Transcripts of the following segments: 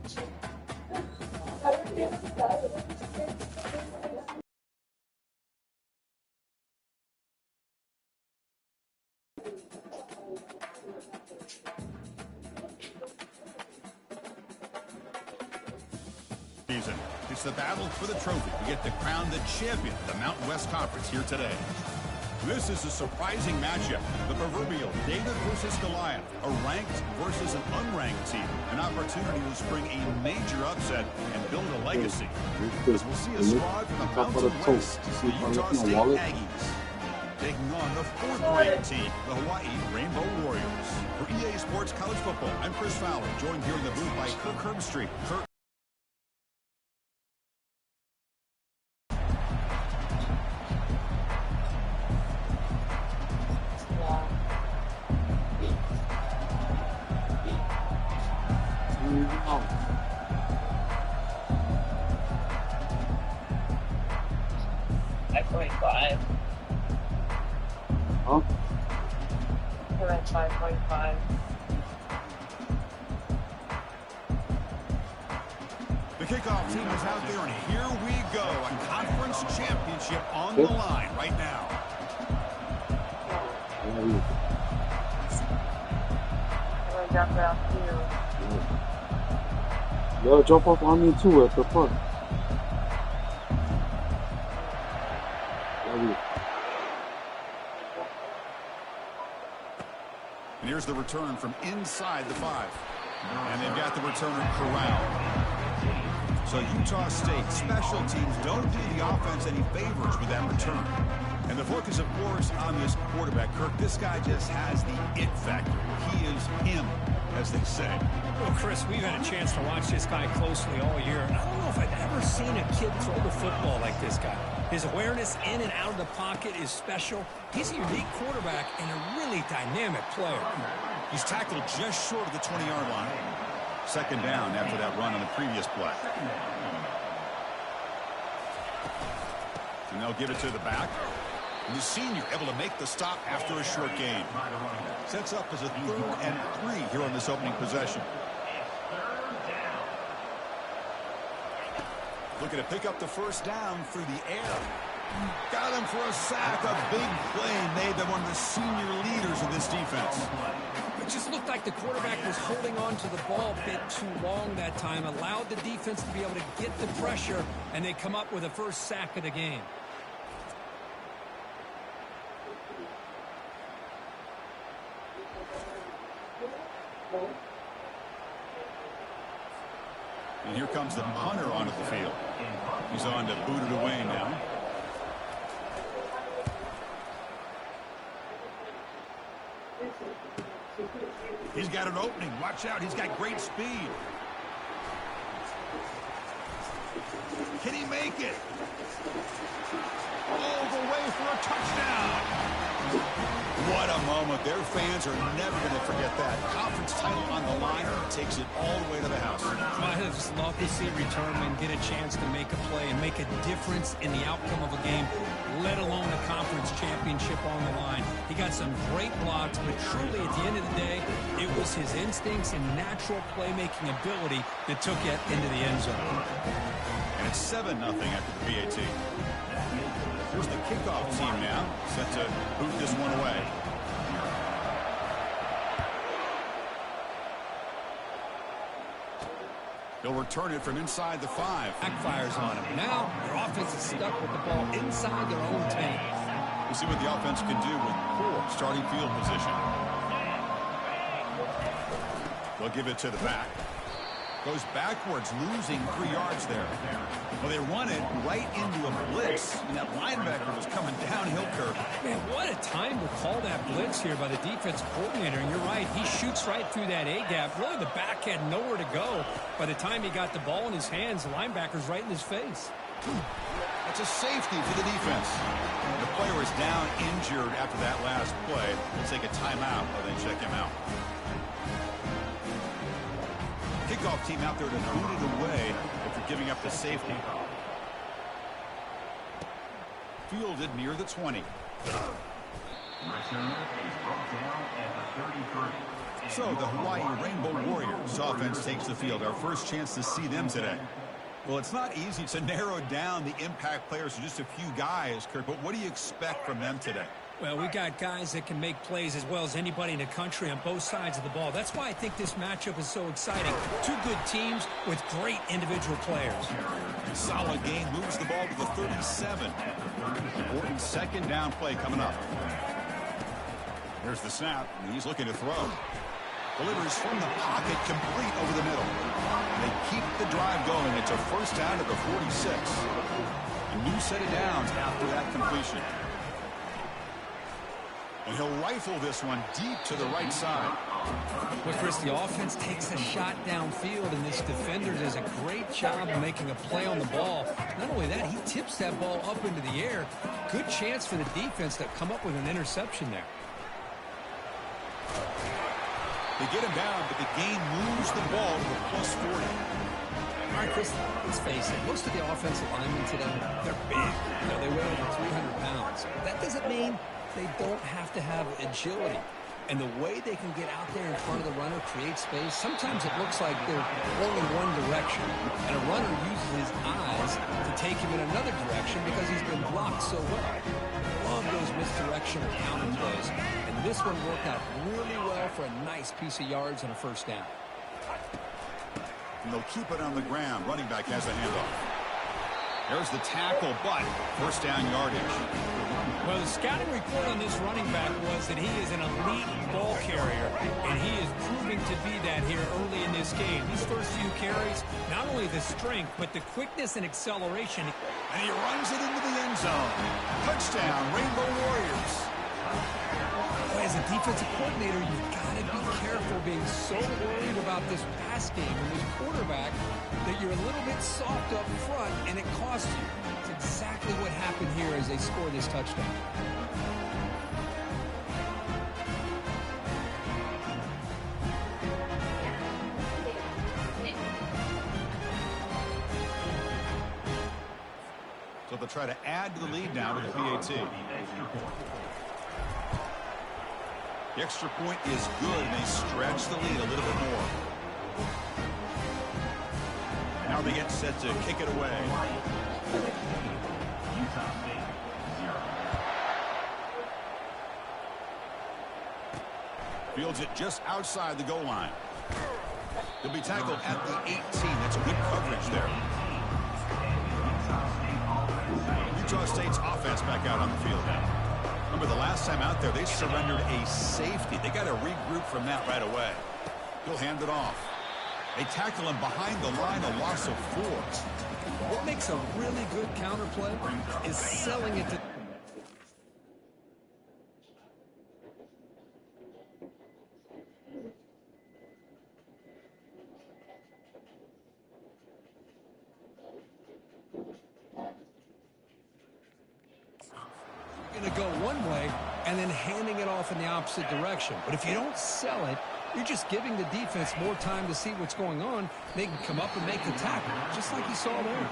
It's the battle for the trophy. We get to crown the champion of the Mountain West Conference here today. This is a surprising matchup. The proverbial David versus Goliath. A ranked versus an unranked team. An opportunity to spring a major upset and build a legacy. As we'll see a squad from the Mountain West, the Utah State Aggies, taking on the fourth-ranked team, the Hawaii Rainbow Warriors. For EA Sports College Football, I'm Chris Fowler, joined here in the booth by Kirk Herbstreit. Kirk. Huh? You're at 5.5. The kickoff team is out there, and here we go. A conference championship on the line right now. I'm going to jump out too. Yeah, jump off on me too at the front. And here's the return from inside the 5. And they've got the returner corralled. So Utah State special teams don't do the offense any favors with that return. And the focus, of course, on this quarterback, Kirk. This guy just has the it factor. He is him, as they say. Well, Chris, we've had a chance to watch this guy closely all year. And I don't know if I've ever seen a kid throw the football like this guy. His awareness in and out of the pocket is special. He's a unique quarterback and a really dynamic player. He's tackled just short of the 20-yard line. Second down after that run on the previous play. And they'll give it to the back. And the senior able to make the stop after a short gain. Sets up as a 3rd and 3 here on this opening possession. Looking to pick up the first down through the air. Got him for a sack. A big play made by one of the senior leaders of this defense. It just looked like the quarterback was holding on to the ball a bit too long that time. Allowed the defense to be able to get the pressure, and they come up with a first sack of the game. And here comes the punter onto the field. He's on to boot it away now. He's got an opening. Watch out. He's got great speed. Can he make it? All the way for a touchdown. What a moment. Their fans are never going to forget that. Conference title on the line, takes it all the way to the house. I just love to see returnmen get a chance to make a play and make a difference in the outcome of a game, let alone a conference championship on the line. He got some great blocks, but truly at the end of the day, it was his instincts and natural playmaking ability that took it into the end zone. And it's 7-0 after the PAT. Here's the kickoff team now, set to boot this one away. He'll return it from inside the 5. Backfires on him. Now their offense is stuck with the ball inside their own 10. We'll see what the offense can do with poor starting field position. They'll give it to the back. Goes backwards, losing 3 yards there. Well, they run it right into a blitz, and that linebacker was coming downhill, Kirk. Man, what a time to call that blitz here by the defensive coordinator. And you're right, he shoots right through that A-gap. Really, the back had nowhere to go. By the time he got the ball in his hands, the linebacker's right in his face. That's a safety for the defense. The player is down injured after that last play. We'll take a timeout while they check him out. Kickoff team out there to boot it away after giving up the safety. Fielded near the 20. So the Hawaii Rainbow Warriors Utah's offense takes the field. Our first chance to see them today. Well, it's not easy to narrow down the impact players to just a few guys, Kirk, but what do you expect from them today? Well, we got guys that can make plays as well as anybody in the country on both sides of the ball. That's why I think this matchup is so exciting. Two good teams with great individual players. Solid game, moves the ball to the 37. Important second down play coming up. Here's the snap, and he's looking to throw. Delivers from the pocket, complete over the middle. They keep the drive going. It's a first down at the 46. A new set of downs after that completion. And he'll rifle this one deep to the right side. Well, Chris, the offense takes a shot downfield, and this defender does a great job of making a play on the ball. Not only that, he tips that ball up into the air. Good chance for the defense to come up with an interception there. They get him down, but the game moves the ball to the plus 40. All right, Chris, let's face it. Most of the offensive linemen today, they're big. You know, they weigh over 300 pounds. That doesn't mean they don't have to have agility. And the way they can get out there in front of the runner, create space, sometimes it looks like they're going in one direction. And a runner uses his eyes to take him in another direction because he's been blocked so well. Love those misdirection or counter plays. And this one worked out really well for a nice piece of yards and a first down. And they'll keep it on the ground. Running back has a handoff. There's the tackle, but first down yardage. Well, the scouting report on this running back was that he is an elite ball carrier, and he is proving to be that here early in this game. These first few carries, not only the strength, but the quickness and acceleration. And he runs it into the end zone. Touchdown, Rainbow Warriors. As a defensive coordinator, you've got to be careful being so worried about this pass game and this quarterback that you're a little bit soft up front, and it costs you. It's exactly what happened here as they score this touchdown. So they'll try to add to the lead now with the PAT. The extra point is good, and they stretch the lead a little bit more. Now they get set to kick it away. Fields it just outside the goal line. He'll be tackled at the 18. That's good coverage there. Utah State's offense back out on the field now. Remember, the last time out there, they surrendered a safety. They got to regroup from that right away. He'll hand it off. They tackle him behind the line, a loss of 4. What makes a really good counter play is selling it to... going to go one way and then handing it off in the opposite direction. But if you don't sell it, you're just giving the defense more time to see what's going on. They can come up and make the tackle, just like you saw there.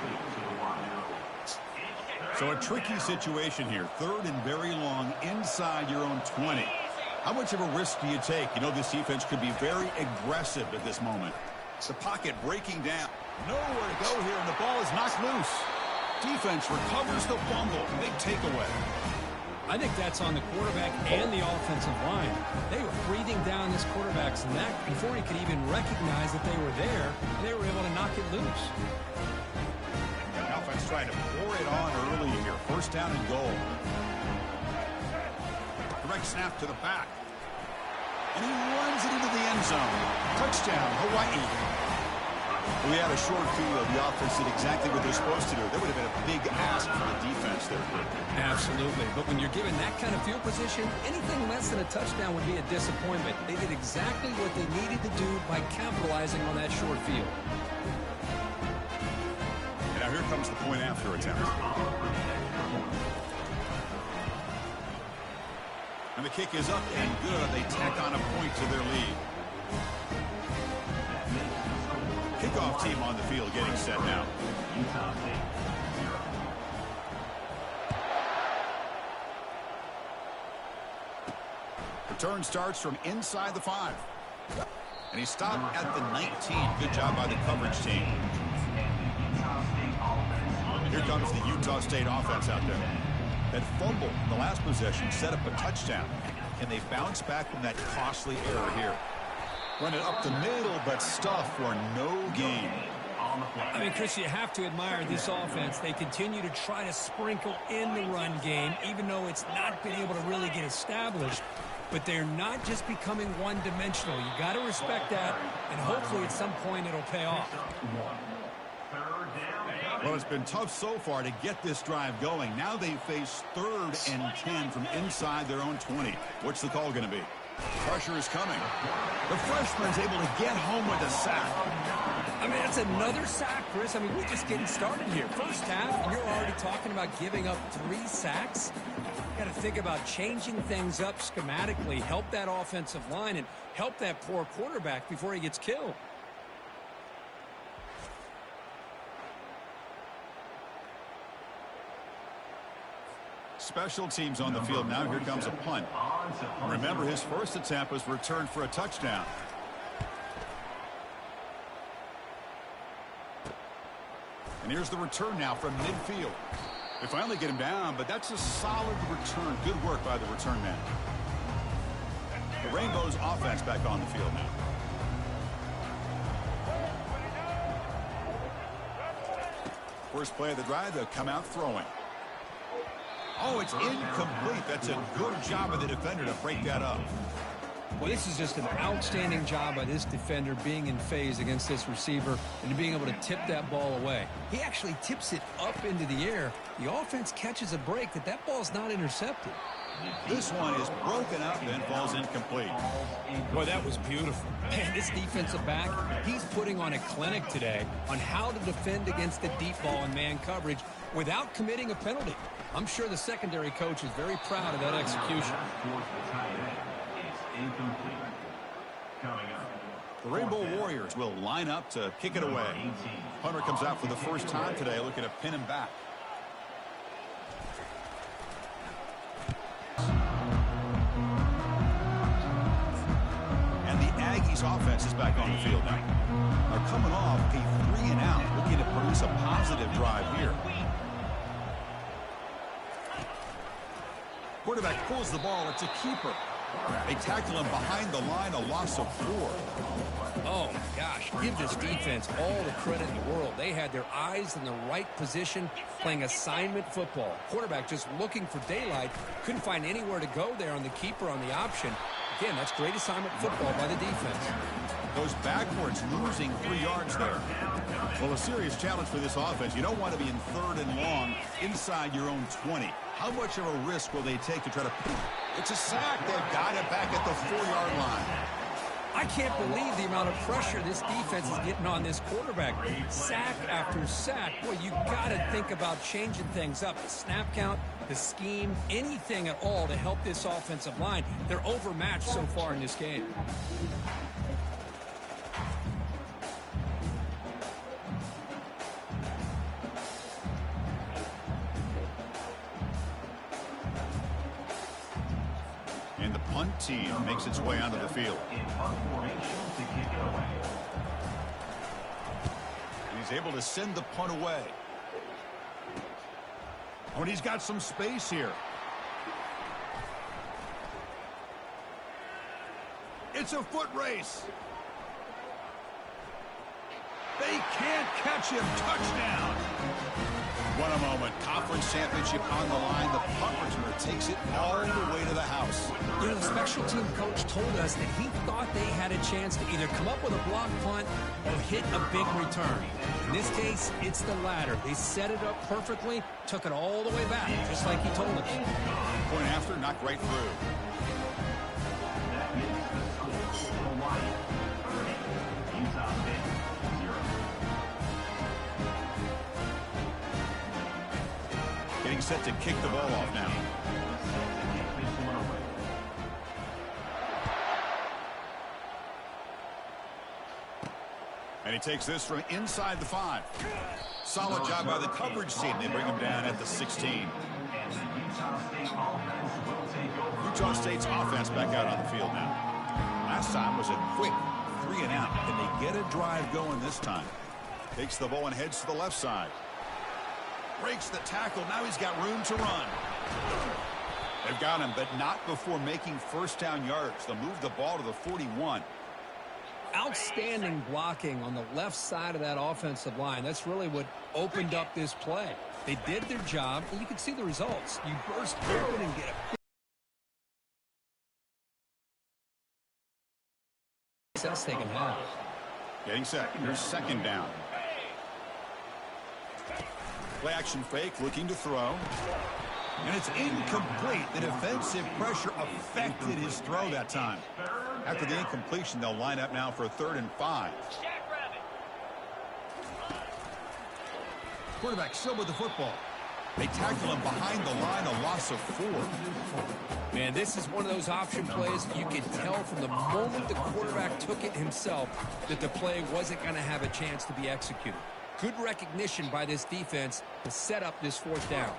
So a tricky situation here. 3rd and very long inside your own 20. How much of a risk do you take? You know, this defense could be very aggressive at this moment. The pocket breaking down. Nowhere to go here, and the ball is knocked loose. Defense recovers the fumble. Big takeaway. I think that's on the quarterback and the offensive line. They were breathing down this quarterback's neck before he could even recognize that they were there, and they were able to knock it loose. The offense trying to pour it on early here. First down and goal. Direct snap to the back. And he runs it into the end zone. Touchdown, Hawaii. We had a short field. The offense did exactly what they're supposed to do. That would have been a big ask for the defense there. Absolutely. But when you're given that kind of field position, anything less than a touchdown would be a disappointment. They did exactly what they needed to do by capitalizing on that short field. And now here comes the point after attempt. And the kick is up and good. They tack on a point to their lead. Kickoff team on the field getting set now. Return starts from inside the 5. And he stopped at the 19. Good job by the coverage team. Here comes the Utah State offense out there. That fumble in the last possession set up a touchdown. And they bounce back from that costly error here. Run it up the middle, but stuff for no gain. I mean, Chris, you have to admire this offense. They continue to try to sprinkle in the run game, even though it's not been able to really get established. But they're not just becoming one-dimensional. You got to respect that, and hopefully at some point it'll pay off. Well, it's been tough so far to get this drive going. Now they face 3rd and 10 from inside their own 20. What's the call going to be? Pressure is coming. The freshman's able to get home with a sack. I mean, that's another sack, Chris. I mean, we're just getting started here. First half, and you're already talking about giving up 3 sacks. Got to think about changing things up schematically, help that offensive line, and help that poor quarterback before he gets killed. Special teams on the field now. Here comes a punt. Remember, his first attempt was returned for a touchdown. And here's the return now from midfield. They finally get him down, but that's a solid return. Good work by the return man. The Rainbows offense back on the field now. First play of the drive, they'll come out throwing. Oh, it's incomplete. That's a good job of the defender to break that up. Well, this is just an outstanding job by this defender being in phase against this receiver and being able to tip that ball away. He actually tips it up into the air. The offense catches a break that ball's not intercepted. This one is broken up and falls incomplete. Boy, that was beautiful. Man, this defensive back, he's putting on a clinic today on how to defend against the deep ball and man coverage without committing a penalty. I'm sure the secondary coach is very proud of that execution. The Rainbow Warriors will line up to kick it away. Punter comes out for the first time today, looking to pin him back. And the Aggies offense is back on the field now. They're coming off a 3-and-out, looking to produce a positive drive here. Quarterback pulls the ball. It's a keeper. They tackle him behind the line, a loss of 4. Oh, my gosh. Give this defense all the credit in the world. They had their eyes in the right position, playing assignment football. Quarterback just looking for daylight. Couldn't find anywhere to go there on the keeper on the option. Again, that's great assignment football by the defense. Goes backwards, losing 3 yards there. Well, a serious challenge for this offense. You don't want to be in 3rd and long inside your own 20. How much of a risk will they take to try to... It's a sack. They've got it back at the 4-yard line. I can't believe the amount of pressure this defense is getting on this quarterback. Sack after sack. Boy, you got to think about changing things up. The snap count, the scheme, anything at all to help this offensive line. They're overmatched so far in this game. And the punt team makes its way onto the field. And he's able to send the punt away. Oh, and he's got some space here. It's a foot race. They can't catch him. Touchdown. What a moment. Conference championship on the line. The punt returner takes it all the way to the house. You know, the special team coach told us that he thought they had a chance to either come up with a block punt or hit a big return. In this case, it's the latter. They set it up perfectly, took it all the way back, just like he told us. Point after, knocked right through. Getting set to kick the ball off now. And he takes this from inside the 5. Solid job by the coverage team. They bring him down at the 16. Utah State's offense back out on the field now. Last time was a quick 3 and out. Can they get a drive going this time? Takes the ball and heads to the left side. Breaks the tackle. Now he's got room to run. They've got him, but not before making first down yards. They'll move the ball to the 41. Outstanding blocking on the left side of that offensive line. That's really what opened up this play. They did their job, and you can see the results. You burst open and get a success they can have. Getting set. Here's second down. Play action fake, looking to throw. And it's incomplete. The defensive pressure affected his throw that time. After the incompletion, they'll line up now for 3rd and 5. Quarterback still with the football. They tackle him behind the line, a loss of 4. Man, this is one of those option plays you could tell from the moment the quarterback took it himself that the play wasn't going to have a chance to be executed. Good recognition by this defense to set up this 4th down.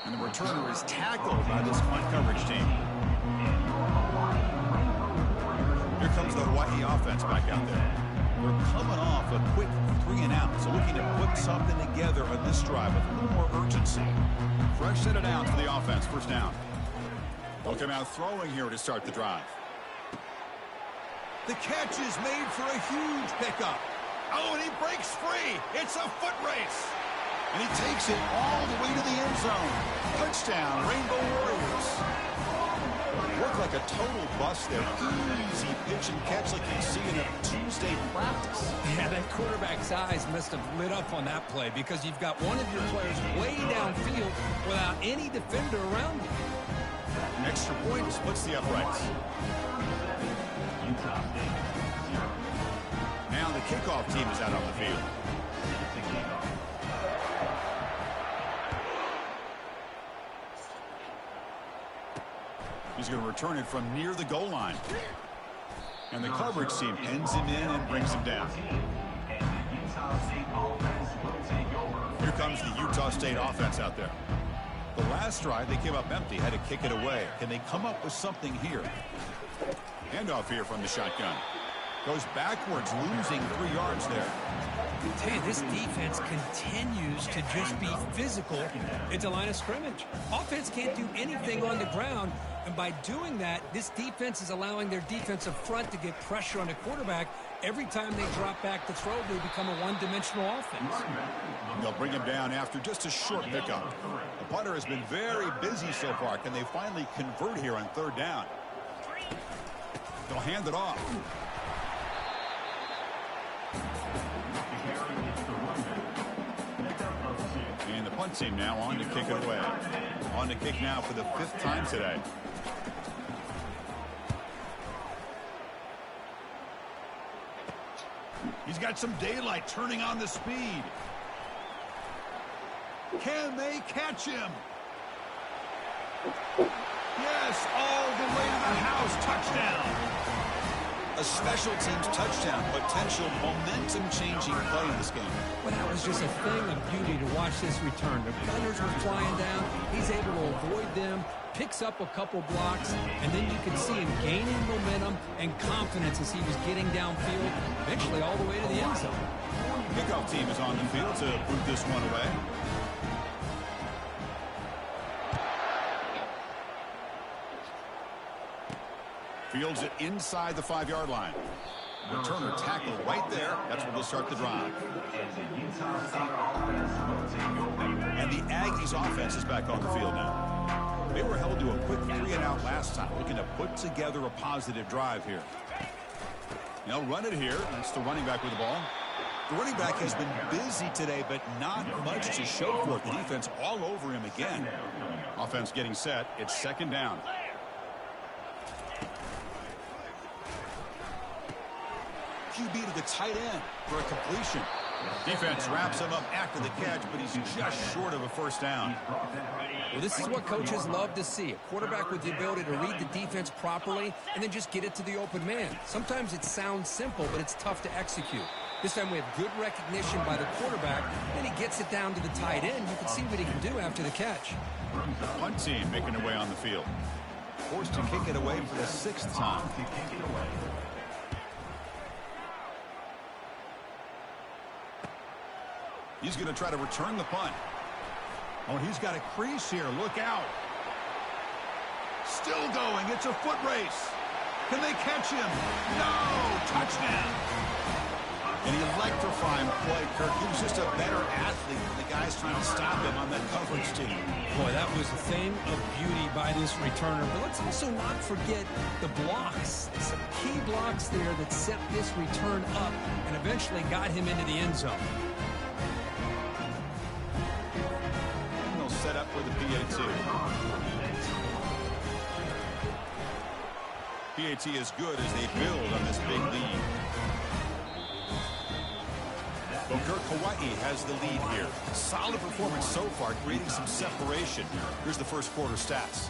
And the returner is tackled by this punt coverage team. Here comes the Hawaii offense back out there. They're coming off a quick 3 and out, so looking to put something together on this drive with a little more urgency. Fresh set of downs for the offense, first down. They'll come out throwing here to start the drive. The catch is made for a huge pickup. Oh, and he breaks free. It's a foot race. And he takes it all the way to the end zone. Touchdown, Rainbow Warriors. Worked like a total bust there. Easy pitch and catch like you see in a Tuesday practice. Yeah, that quarterback's eyes must have lit up on that play because you've got one of your players way downfield without any defender around you. An extra point splits the uprights. Now the kickoff team is out on the field. He's going to return it from near the goal line. And the coverage team ends him in and brings him down. Here comes the Utah State offense out there. The last drive, they came up empty, had to kick it away. Can they come up with something here? Handoff here from the shotgun. Goes backwards, losing 3 yards there. I tell you, this defense continues to just be physical at the line of scrimmage. Offense can't do anything on the ground, and by doing that, this defense is allowing their defensive front to get pressure on the quarterback. Every time they drop back to throw, they become a one-dimensional offense. They'll bring him down after just a short pickup. The punter has been very busy so far. Can they finally convert here on 3rd down? They'll hand it off. And the punt team now on to kick it away. On to kick now for the 5th time today. He's got some daylight, turning on the speed. Can they catch him? Yes, all the way to the house. Touchdown. A special teams touchdown, potential momentum-changing play in this game. Well, that was just a thing of beauty to watch this return. The gunners were flying down. He's able to avoid them, picks up a couple blocks, and then you can see him gaining momentum and confidence as he was getting downfield, eventually all the way to the end zone. Kickoff team is on the field to put this one away. Fields it inside the 5-yard line. Returner tackle right there. That's where they'll start the drive. And the Aggies offense is back on the field now. They were held to a quick 3 and out last time, looking to put together a positive drive here. They'll run it here. That's the running back with the ball. The running back has been busy today, but not much to show for it. The defense all over him again. Offense getting set. It's 2nd down. QB to the tight end for a completion. Defense wraps him up after the catch, but he's just short of a 1st down. Well, this is what coaches love to see. A quarterback with the ability to read the defense properly and then just get it to the open man. Sometimes it sounds simple, but it's tough to execute. This time we have good recognition by the quarterback. Then he gets it down to the tight end. You can see what he can do after the catch. The punt team making their way on the field. Forced to kick it away for the 6th time. He's going to try to return the punt. Oh, he's got a crease here. Look out. Still going. It's a foot race. Can they catch him? No! Touchdown! An electrifying play, Kirk. He was just a better athlete than the guys trying to stop him on that coverage team. Boy, that was a thing of beauty by this returner. But let's also not forget the blocks. Some key blocks there that set this return up and eventually got him into the end zone. And they'll set up for the PAT. PAT is good as they build on this big lead. Kirk, Hawaii has the lead here. Solid performance so far, creating some separation. Here's the first quarter stats.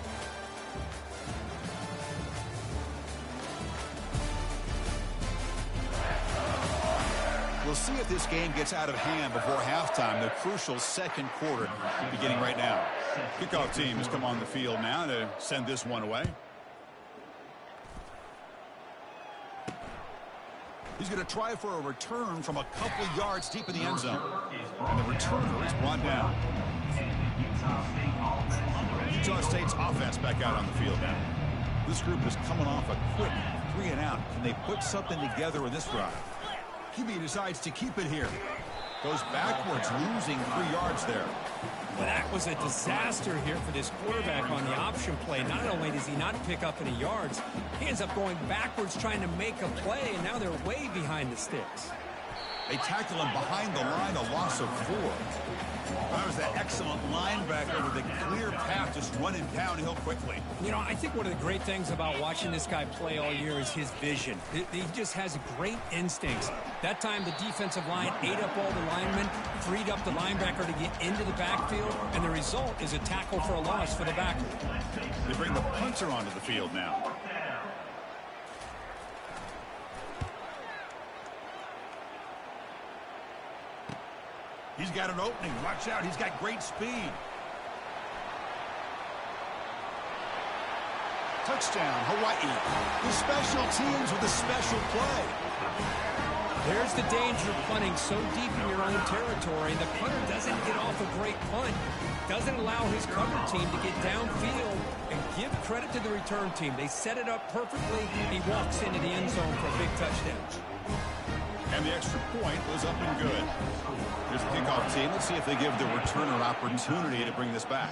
We'll see if this game gets out of hand before halftime. The crucial second quarter beginning right now. Kickoff team has come on the field now to send this one away. He's going to try for a return from a couple yards deep in the end zone. And the returner is brought down. Utah State's offense back out on the field now. This group is coming off a quick 3 and out. Can they put something together in this drive? QB decides to keep it here. Goes backwards, losing 3 yards there. Well, that was a disaster here for this quarterback on the option play. Not only does he not pick up any yards, he ends up going backwards trying to make a play, and now they're way behind the sticks. They tackle him behind the line, a loss of 4. That was that excellent linebacker with a clear path just running downhill quickly. You know, I think one of the great things about watching this guy play all year is his vision. He just has great instincts. That time the defensive line ate up all the linemen, freed up the linebacker to get into the backfield, and the result is a tackle for a loss for the backer. They bring the punter onto the field now. He's got an opening. Watch out. He's got great speed. Touchdown, Hawaii. The special teams with a special play. There's the danger of punting so deep in your own territory. The punter doesn't get off a great punt. Doesn't allow his cover team to get downfield. And give credit to the return team. They set it up perfectly. He walks into the end zone for a big touchdown. And the extra point was up and good. Here's the kickoff team. Let's see if they give the returner opportunity to bring this back.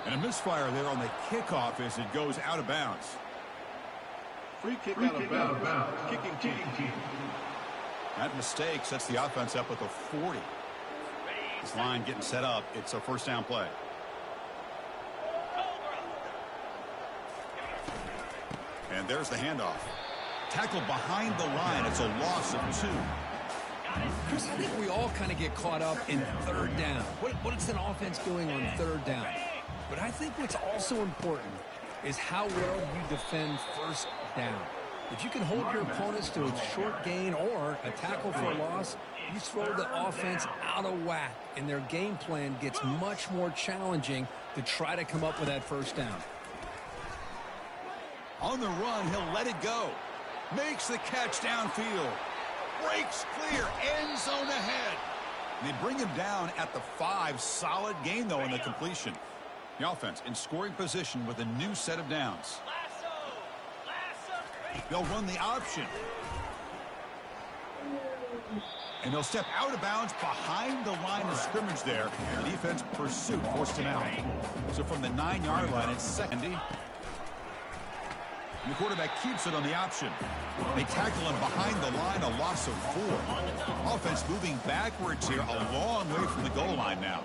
And a misfire there on the kickoff as it goes out of bounds. Free kick out of bounds. Kicking team. That mistake sets the offense up with a 40. This line getting set up. It's a first down play. And there's the handoff. Tackled behind the line. It's a loss of 2. Chris, I think we all kind of get caught up in third down. What is an offense doing on third down? But I think what's also important is how well you defend first down. If you can hold your opponents to a short gain or a tackle for a loss, you throw the offense out of whack, and their game plan gets much more challenging to try to come up with that first down. On the run, he'll let it go. Makes the catch downfield. Breaks clear. End zone ahead. And they bring him down at the 5. Solid gain, though, in the completion. The offense in scoring position with a new set of downs. They'll run the option. And they'll step out of bounds behind the line of scrimmage there. The defense pursuit forced him out. So from the 9-yard line, it's second. And the quarterback keeps it on the option. They tackle him behind the line, a loss of 4. Offense moving backwards here, a long way from the goal line now.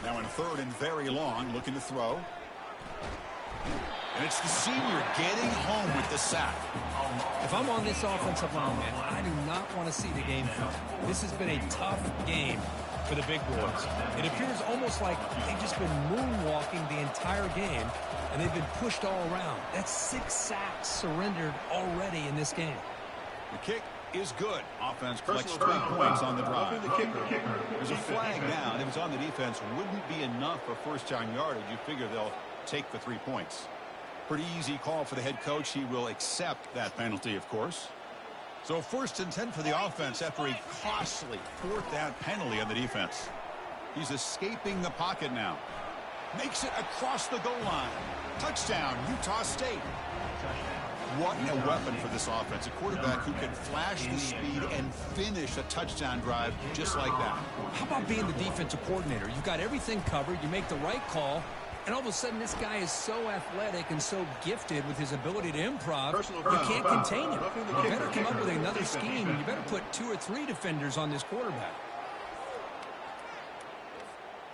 Now in third and very long, looking to throw. And it's the senior getting home with the sack. If I'm on this offensive line, man, I do not want to see the game film. This has been a tough game for the big boys. It appears almost like they've just been moonwalking the entire game, and they've been pushed all around. That's 6 sacks surrendered already in this game. The kick is good. Offense collects 3 points on the drive. There's a flag down. If it's on the defense, wouldn't be enough for first-down yardage. You figure they'll take the 3 points. Pretty easy call for the head coach. He will accept that penalty, of course. So 1st and 10 for the offense after a costly 4th down penalty on the defense. He's escaping the pocket now. Makes it across the goal line. Touchdown, Utah State. What a weapon for this offense. A quarterback who can flash the speed and finish a touchdown drive just like that. How about being the defensive coordinator? You've got everything covered. You make the right call. And all of a sudden, this guy is so athletic and so gifted with his ability to improv, you can't contain him. You better come up with another scheme, and you better put 2 or 3 defenders on this quarterback.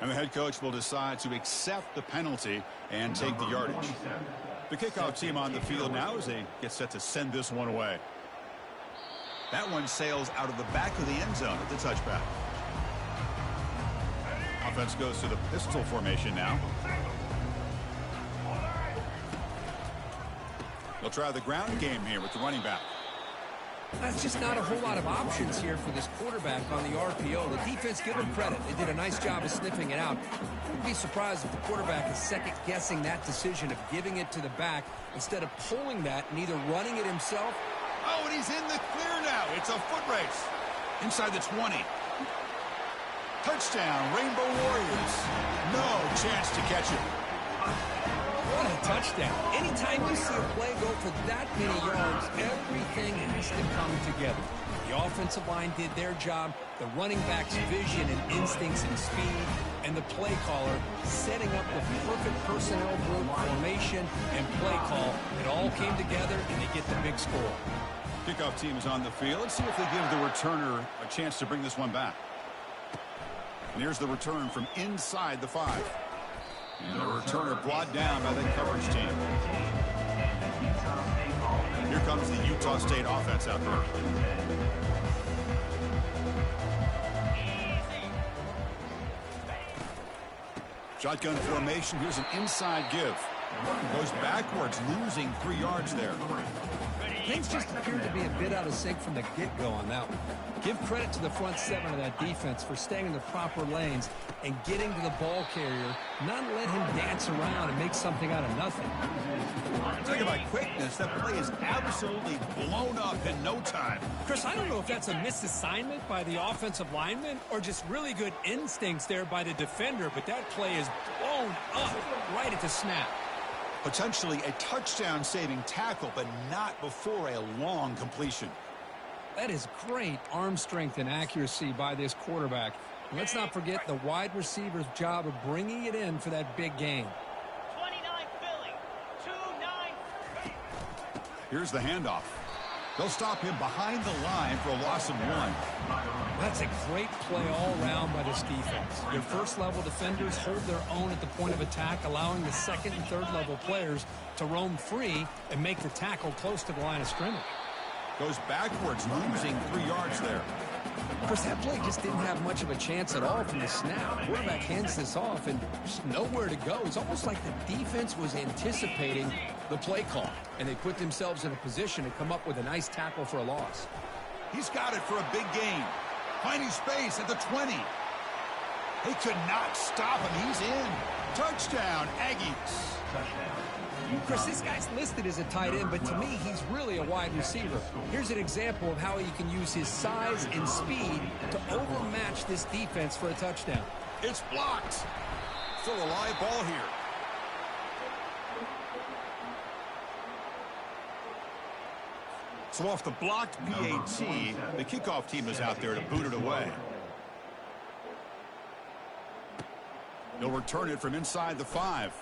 And the head coach will decide to accept the penalty and take the yardage. The kickoff team on the field now as they get set to send this one away. That one sails out of the back of the end zone at the touchback. Offense goes to the pistol formation now. They'll try the ground game here with the running back. That's just not a whole lot of options here for this quarterback on the RPO. The defense, give them credit. They did a nice job of sniffing it out. Wouldn't be surprised if the quarterback is second-guessing that decision of giving it to the back instead of pulling that and either running it himself. Oh, and he's in the clear now. It's a foot race. Inside the 20. Touchdown, Rainbow Warriors. No chance to catch it. What a touchdown. Anytime you see a play go for that many yards, everything has to come together. The offensive line did their job, the running back's vision and instincts and speed, and the play caller setting up the perfect personnel group formation and play call. It all came together, and they get the big score. Kickoff team is on the field. Let's see if they give the returner a chance to bring this one back. And here's the return from inside the 5. And the returner brought down by the coverage team. Here comes the Utah State offense out there. Shotgun formation. Here's an inside give. Goes backwards, losing 3 yards there. Things just appeared to be a bit out of sync from the get-go on that one. Give credit to the front 7 of that defense for staying in the proper lanes and getting to the ball carrier, not let him dance around and make something out of nothing. Talking about quickness, that play is absolutely blown up in no time. Chris, I don't know if that's a misassignment by the offensive lineman or just really good instincts there by the defender, but that play is blown up right at the snap. Potentially a touchdown-saving tackle, but not before a long completion. That is great arm strength and accuracy by this quarterback. And let's not forget the wide receiver's job of bringing it in for that big game. 29 Philly, 2-9. Here's the handoff. They'll stop him behind the line for a loss of 1. That's a great play all around by this defense. Your first-level defenders hold their own at the point of attack, allowing the second and third-level players to roam free and make the tackle close to the line of scrimmage. Goes backwards, losing 3 yards there. Of course, that play just didn't have much of a chance at all from the snap. Quarterback hands this off and just nowhere to go. It's almost like the defense was anticipating the play call, and they put themselves in a position to come up with a nice tackle for a loss. He's got it for a big gain. Finding space at the 20. They could not stop him. He's in. Touchdown, Aggies. Chris, this guy's listed as a tight end, but to me, he's really a wide receiver. Here's an example of how he can use his size and speed to overmatch this defense for a touchdown. It's blocked. Still a live ball here. So off the blocked PAT, the kickoff team is out there to boot it away. They'll return it from inside the 5.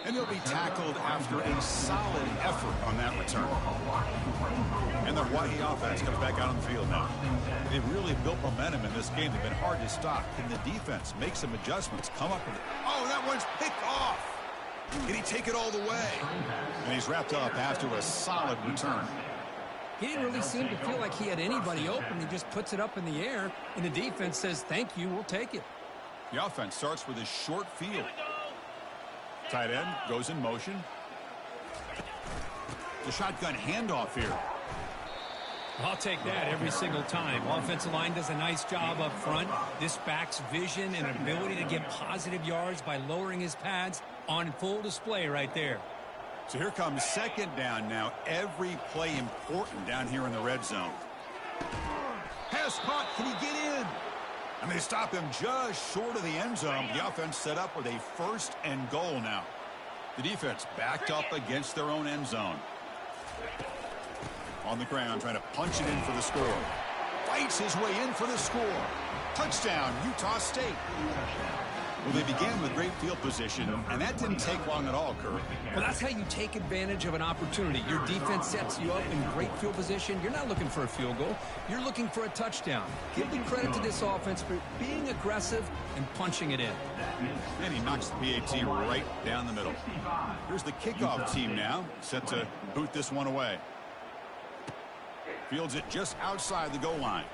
And he'll be tackled after a solid effort on that return. And the Hawaii offense comes back out on the field now. They've really built momentum in this game. They've been hard to stop. Can the defense make some adjustments, come up with it? Oh, that one's picked off. Can he take it all the way? And he's wrapped up after a solid return. He didn't really seem to feel like he had anybody open. He just puts it up in the air, and the defense says, thank you, we'll take it. The offense starts with a short field. Tight end goes in motion. The shotgun handoff here. I'll take that every single time. Offensive line does a nice job up front. This back's vision and ability to get positive yards by lowering his pads on full display right there. So here comes second down now. Every play important down here in the red zone. Pass caught. Can he get in? And they stop him just short of the end zone. The offense set up with a 1st and goal now. The defense backed up against their own end zone. On the ground, trying to punch it in for the score. Fights his way in for the score. Touchdown, Utah State. Well, they began with great field position, and that didn't take long at all, Kurt. Well, that's how you take advantage of an opportunity. Your defense sets you up in great field position. You're not looking for a field goal. You're looking for a touchdown. Give the credit to this offense for being aggressive and punching it in. And he knocks the PAT right down the middle. Here's the kickoff team now, set to boot this one away. Fields it just outside the goal line.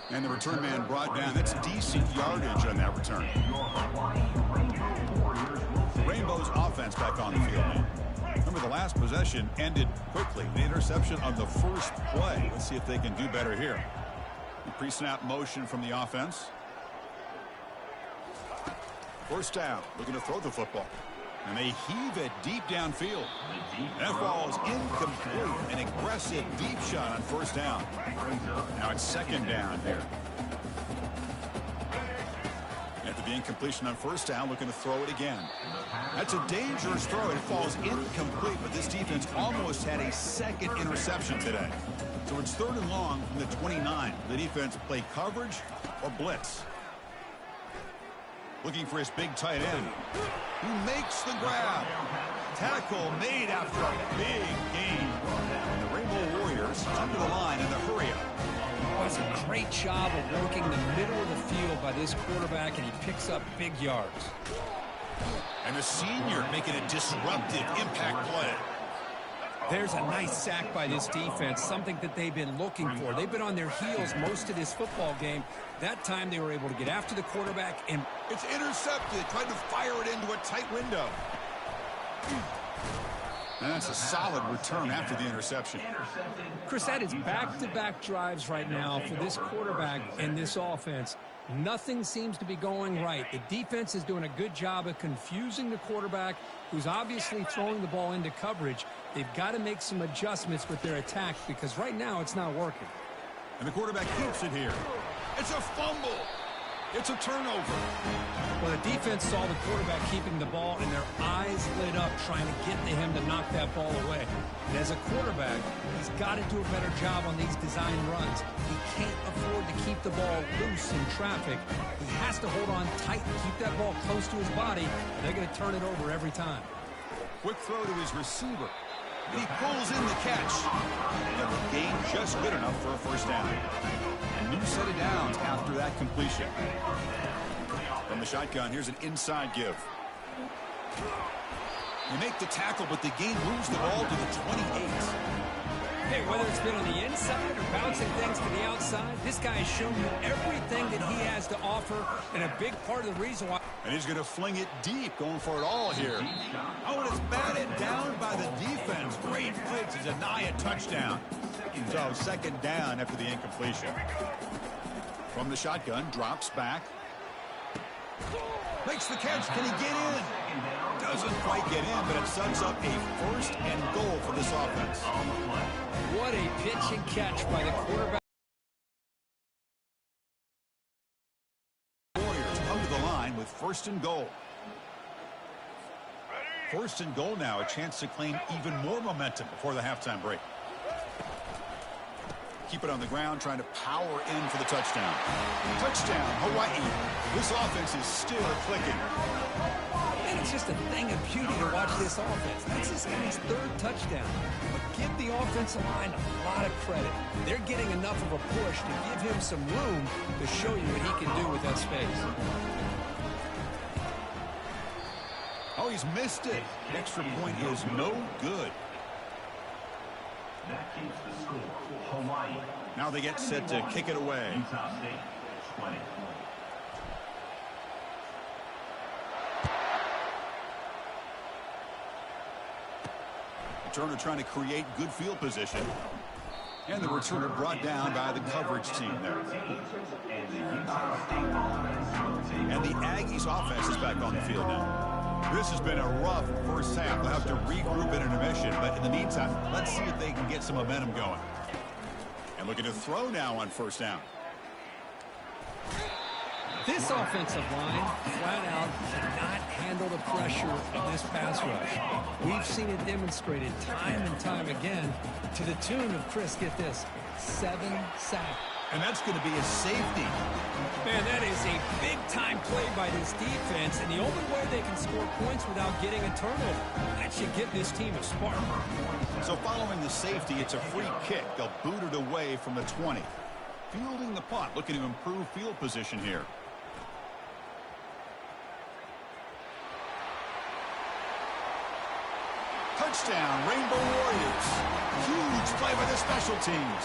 And the return man brought down. That's decent yardage on that return. Rainbow's offense back on the field now. Remember, the last possession ended quickly. The interception on the first play. Let's see if they can do better here. The pre-snap motion from the offense. First down, looking to throw the football. And they heave it deep downfield. That ball is incomplete. An aggressive deep shot on first down. Now it's second down here. After the incompletion on first down, looking to throw it again. That's a dangerous throw. It falls incomplete, but this defense almost had a second interception today. So it's 3rd and long from the 29. The defense play coverage or blitz. Looking for his big tight end. He makes the grab. Tackle made after a big gain. And the Rainbow Warriors under the line in the hurry-up. Does a great job of working the middle of the field by this quarterback, and he picks up big yards. And the senior making a disruptive impact play. There's a nice sack by this defense, something that they've been looking for. They've been on their heels most of this football game. That time they were able to get after the quarterback, and it's intercepted. Tried to fire it into a tight window. And that's a solid return after the interception. Chris, that is back-to-back drives right now for this quarterback and this offense. Nothing seems to be going right. The defense is doing a good job of confusing the quarterback, who's obviously throwing the ball into coverage. They've got to make some adjustments with their attack because right now it's not working. And the quarterback keeps it here. It's a fumble. It's a turnover. Well, the defense saw the quarterback keeping the ball, and their eyes lit up trying to get to him to knock that ball away. And as a quarterback, he's got to do a better job on these design runs. He can't afford to keep the ball loose in traffic. He has to hold on tight and keep that ball close to his body, or they're going to turn it over every time. Quick throw to his receiver. And he pulls in the catch. And the gain just good enough for a first down. A new set of downs after that completion. From the shotgun, here's an inside give. They make the tackle, but the gain moves the ball to the 28. Hey, whether it's been on the inside or bouncing things to the outside, this guy has shown you everything that he has to offer, and a big part of the reason why. And he's going to fling it deep, going for it all here. Oh, and it's batted down by the defense. Great play to deny a touchdown. So second down after the incompletion. From the shotgun, drops back. Makes the catch. Can he get in? Doesn't quite get in, but it sets up a 1st and goal for this offense. What a pitch and catch by the quarterback. Warriors come to the line with 1st and goal. 1st and goal now, a chance to claim even more momentum before the halftime break. Keep it on the ground, trying to power in for the touchdown. Touchdown, Hawaii. This offense is still clicking. And it's just a thing of beauty to watch this offense. That's this guy's 3rd touchdown. But give the offensive line a lot of credit. They're getting enough of a push to give him some room to show you what he can do with that space. Oh, he's missed it. The extra point is no good. That keeps the score. Hawaii. Now they get set to kick it away. Utah State, 20. Returner trying to create good field position. And the returner brought down by the coverage team there. And the Aggies offense is back on the field now. This has been a rough first half. They'll have to regroup in intermission, but in the meantime, let's see if they can get some momentum going. And looking to throw now on first down. This offensive line, flat out, cannot handle the pressure of this pass rush. We've seen it demonstrated time and time again to the tune of, Chris, get this, 7 sacks. And that's going to be a safety. Man, that is a big-time play by this defense, and the only way they can score points without getting a turnover. That should give this team a spark. So following the safety, it's a free kick. They'll boot it away from the 20. Fielding the punt, looking to improve field position here. Touchdown, Rainbow Warriors. Huge play by the special teams.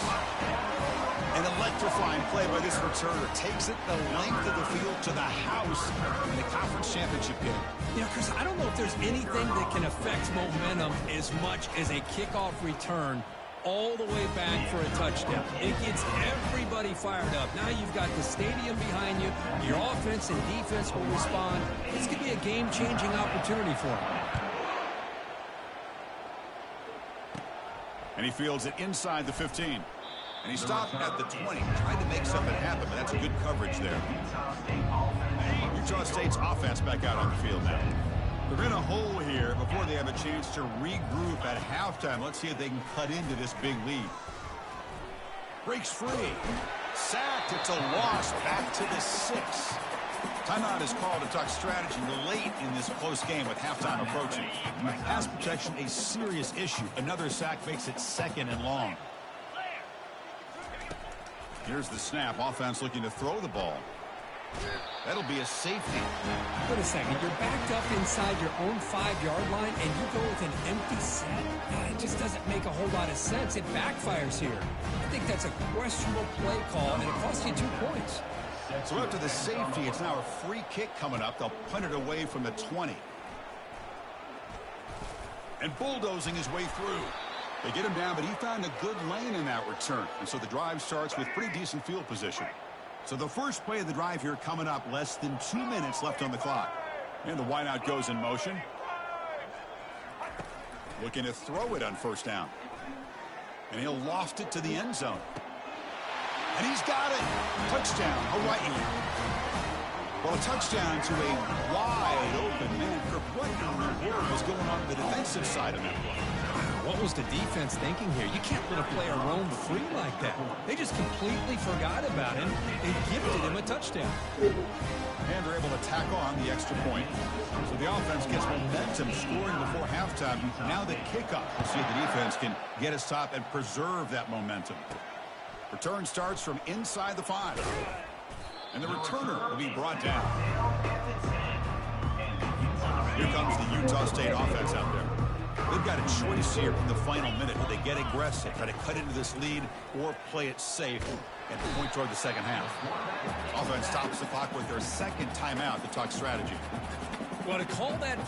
An electrifying play by this returner. Takes it the length of the field to the house in the conference championship game. You know, Chris, I don't know if there's anything that can affect momentum as much as a kickoff return all the way back for a touchdown. It gets everybody fired up. Now you've got the stadium behind you. Your offense and defense will respond. This could be a game-changing opportunity for them. And he fields it inside the 15. And he stopped at the 20. Tried to make something happen, but that's a good coverage there. Utah State's offense back out on the field now. They're in a hole here before they have a chance to regroup at halftime. Let's see if they can cut into this big lead. Breaks free. Sacked. It's a loss. Back to the 6. Timeout is called to talk strategy late in this close game with halftime approaching. Pass protection a serious issue. Another sack makes it 2nd and long. Here's the snap. Offense looking to throw the ball. That'll be a safety. Wait a second. You're backed up inside your own 5-yard line, and you go with an empty set? It just doesn't make a whole lot of sense. It backfires here. I think that's a questionable play call, and it costs you 2 points. So after the safety, it's now a free kick coming up. They'll punt it away from the 20. And bulldozing his way through. They get him down, but he found a good lane in that return. And so the drive starts with pretty decent field position. So the first play of the drive here coming up, less than 2 minutes left on the clock. And the wideout goes in motion. Looking to throw it on first down. And he'll loft it to the end zone. And he's got it. Touchdown, Hawaii. Well, a touchdown to a wide open man. What in the world was going on the defensive side of that play? What was the defense thinking here? You can't let a player roam free like that. They just completely forgot about him and gifted him a touchdown. And they're able to tack on the extra point. So the offense gets momentum scoring before halftime. Now the kickoff. We'll see if the defense can get a stop and preserve that momentum. Return starts from inside the 5. And the returner will be brought down. Here comes the Utah State offense out there. They've got a choice here in the final minute. Do they get aggressive, try to cut into this lead, or play it safe and point toward the second half? Offense stops the clock with their second timeout to talk strategy. Well, to call that...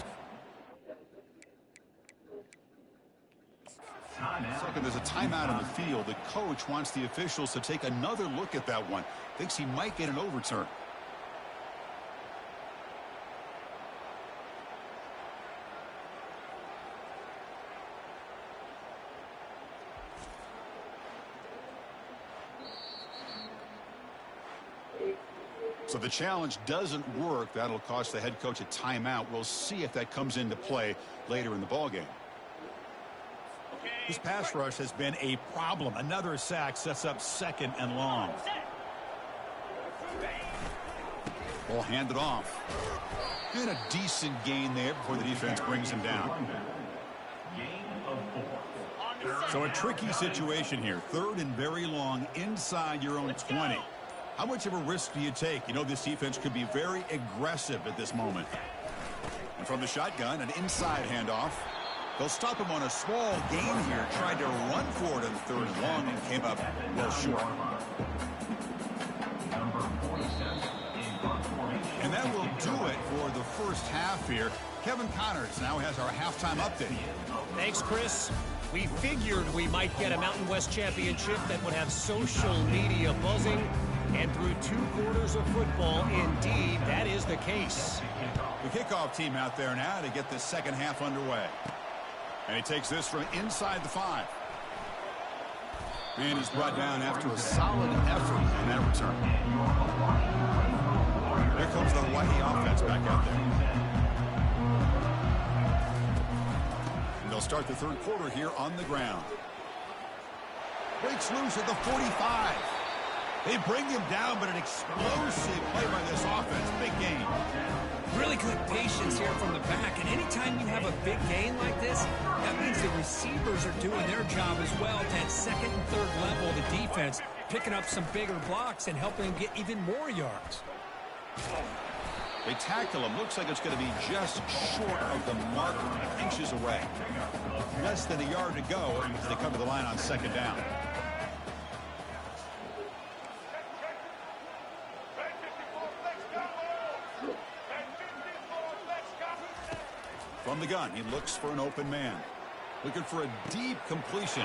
Second, there's a timeout on the field. The coach wants the officials to take another look at that one. Thinks he might get an overturn. So the challenge doesn't work. That'll cost the head coach a timeout. We'll see if that comes into play later in the ballgame. This pass rush has been a problem. Another sack sets up 2nd and long. Ball handed off. And a decent gain there before the defense brings him down. So a tricky situation here. 3rd and very long inside your own 20. How much of a risk do you take? You know this defense could be very aggressive at this moment. And from the shotgun, an inside handoff. They'll stop him on a small gain here. Tried to run for it on 3rd and long and came up well short. And that will do it for the first half here. Kevin Connors now has our halftime update. Thanks, Chris. We figured we might get a Mountain West championship that would have social media buzzing. And through 2 quarters of football, indeed, that is the case. The kickoff team out there now to get this second half underway. And he takes this from inside the 5. And he's brought down after a solid effort on that return. Here comes the Hawaii offense back out there. And they'll start the third quarter here on the ground. Breaks loose at the 45. They bring him down, but an explosive play by this offense. Big gain. Really good patience here from the back, and anytime you have a big gain like this, that means the receivers are doing their job as well at that second and third level of the defense, picking up some bigger blocks and helping them get even more yards. They tackle him. Looks like it's going to be just short of the mark, inches away. Less than a yard to go as they come to the line on second down. From the gun, he looks for an open man. Looking for a deep completion.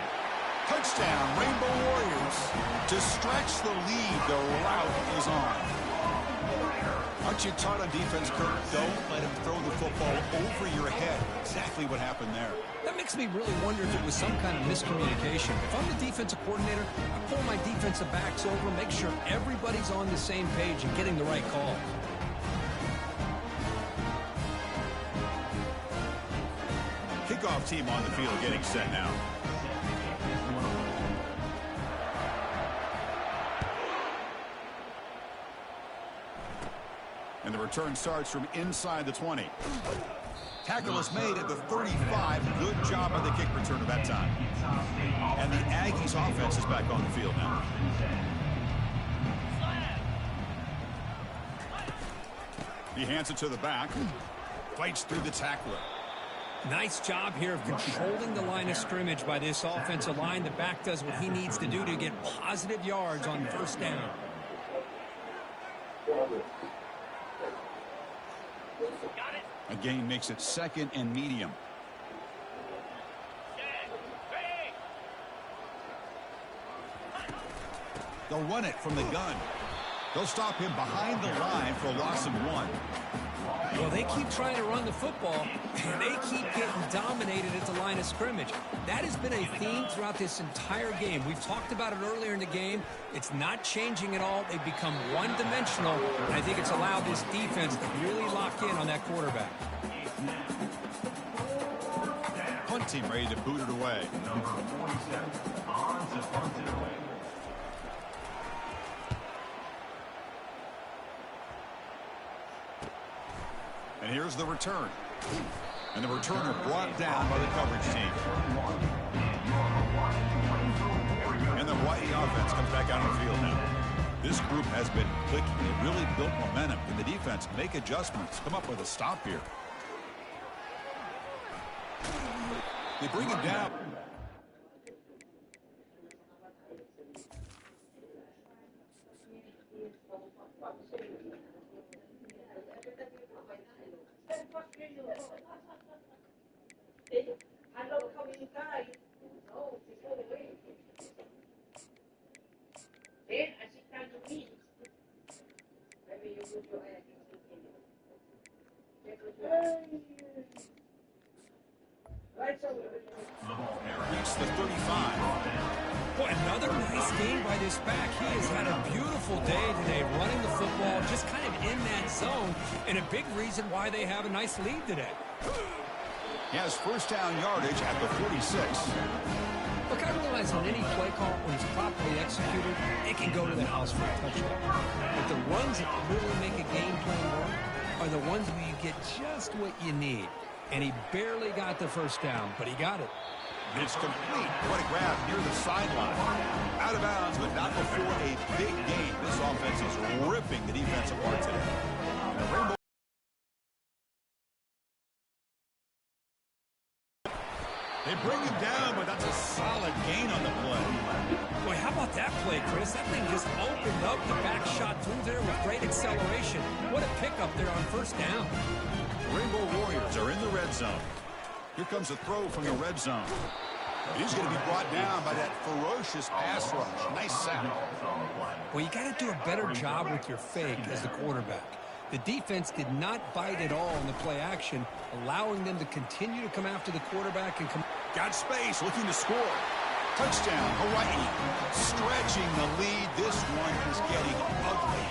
Touchdown, Rainbow Warriors. To stretch the lead, the route is on. Aren't you taught on defense, Kurt? Don't let him throw the football over your head. Exactly what happened there. That makes me really wonder if it was some kind of miscommunication. If I'm the defensive coordinator, I pull my defensive backs over, make sure everybody's on the same page and getting the right call. Kickoff team on the field getting set now. And the return starts from inside the 20. Tackle is made at the 35. Good job on the kick returner that time. And the Aggies offense is back on the field now. He hands it to the back. Fights through the tackler. Nice job here of controlling the line of scrimmage by this offensive line. The back does what he needs to do to get positive yards on first down. A gain makes it second and medium. They'll run it from the gun. They'll stop him behind the line for a loss of 1. Well, they keep trying to run the football, and they keep getting dominated at the line of scrimmage. That has been a theme throughout this entire game. We've talked about it earlier in the game. It's not changing at all. They've become one-dimensional, and I think it's allowed this defense to really lock in on that quarterback. Punt team ready to boot it away. Number 47 on to punt it away. And here's the return. And the returner brought down by the coverage team. And the Hawaii offense comes back out on the field now. This group has been clicking. They really built momentum. Can the defense make adjustments? Come up with a stop here. They bring him down. Reach the 35. Boy, another nice game by this back. He has had a beautiful day today running the football, just kind of in that zone, and a big reason why they have a nice lead today. He has first down yardage at the 46. Look, I realize on any play call, when it's properly executed, it can go to the house for a touchdown. But the runs that really make a game plan work are the ones where you get just what you need. And he barely got the first down, but he got it. It's complete. What a grab near the sideline. Out of bounds, but not before a big game. This offense is ripping the defense apart today. And the Rainbow. They bring him down, but that's a solid gain on the play. Boy, how about that play, Chris? That thing just opened up. The back shot through there with great acceleration. What a pickup there on first down. Rainbow Warriors are in the red zone. Here comes a throw from the red zone. He's going to be brought down by that ferocious pass rush. Nice sack. Well, you got to do a better job with your fake as the quarterback. The defense did not bite at all in the play action, allowing them to continue to come after the quarterback and come. Got space, looking to score. Touchdown, Hawaii. Stretching the lead. This one is getting ugly.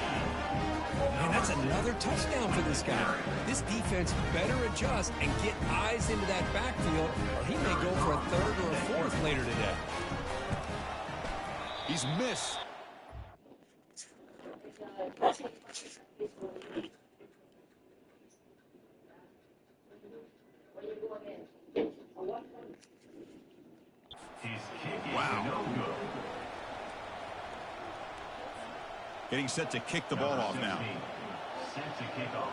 And that's another touchdown for this guy. This defense better adjust and get eyes into that backfield, or he may go for a third or a fourth later today. He's missed. Wow. Getting set to kick the ball off now. Set to kick off.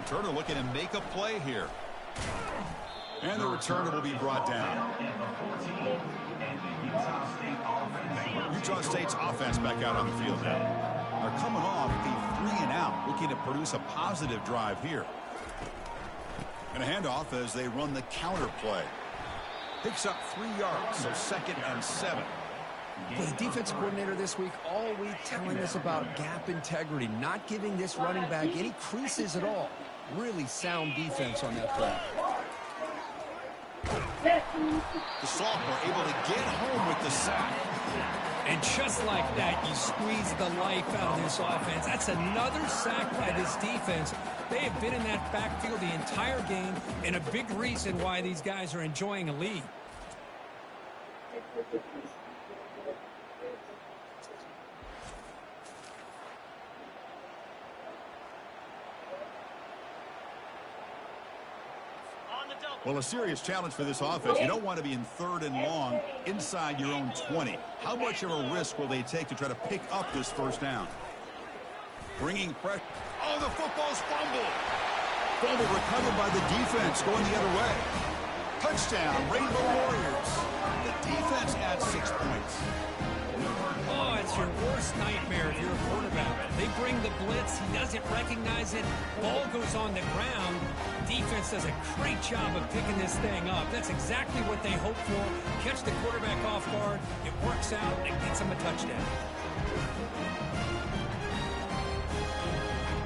Returner looking to make a play here. And the returner will be brought down. Utah State's offense back out on the field now. They're coming off a 3-and-out, looking to produce a positive drive here. And a handoff as they run the counter play. Picks up 3 yards, so 2nd and 7. The defensive coordinator this week all week telling us about gap integrity, not giving this running back any creases at all. Really sound defense on that play. The sophomore able to get home with the sack. And just like that, you squeeze the life out of this offense. That's another sack by this defense. They have been in that backfield the entire game, and a big reason why these guys are enjoying a lead. Well, a serious challenge for this offense. You don't want to be in 3rd and long inside your own 20. How much of a risk will they take to try to pick up this first down? Bringing pressure. Oh, the football's fumbled. Fumble recovered by the defense going the other way. Touchdown, Rainbow Warriors. The defense adds 6 points. Oh, it's your worst nightmare if you're a quarterback. They bring the blitz. He doesn't recognize it. Ball goes on the ground. Defense does a great job of picking this thing up. That's exactly what they hope for. Catch the quarterback off guard. It works out and gets him a touchdown.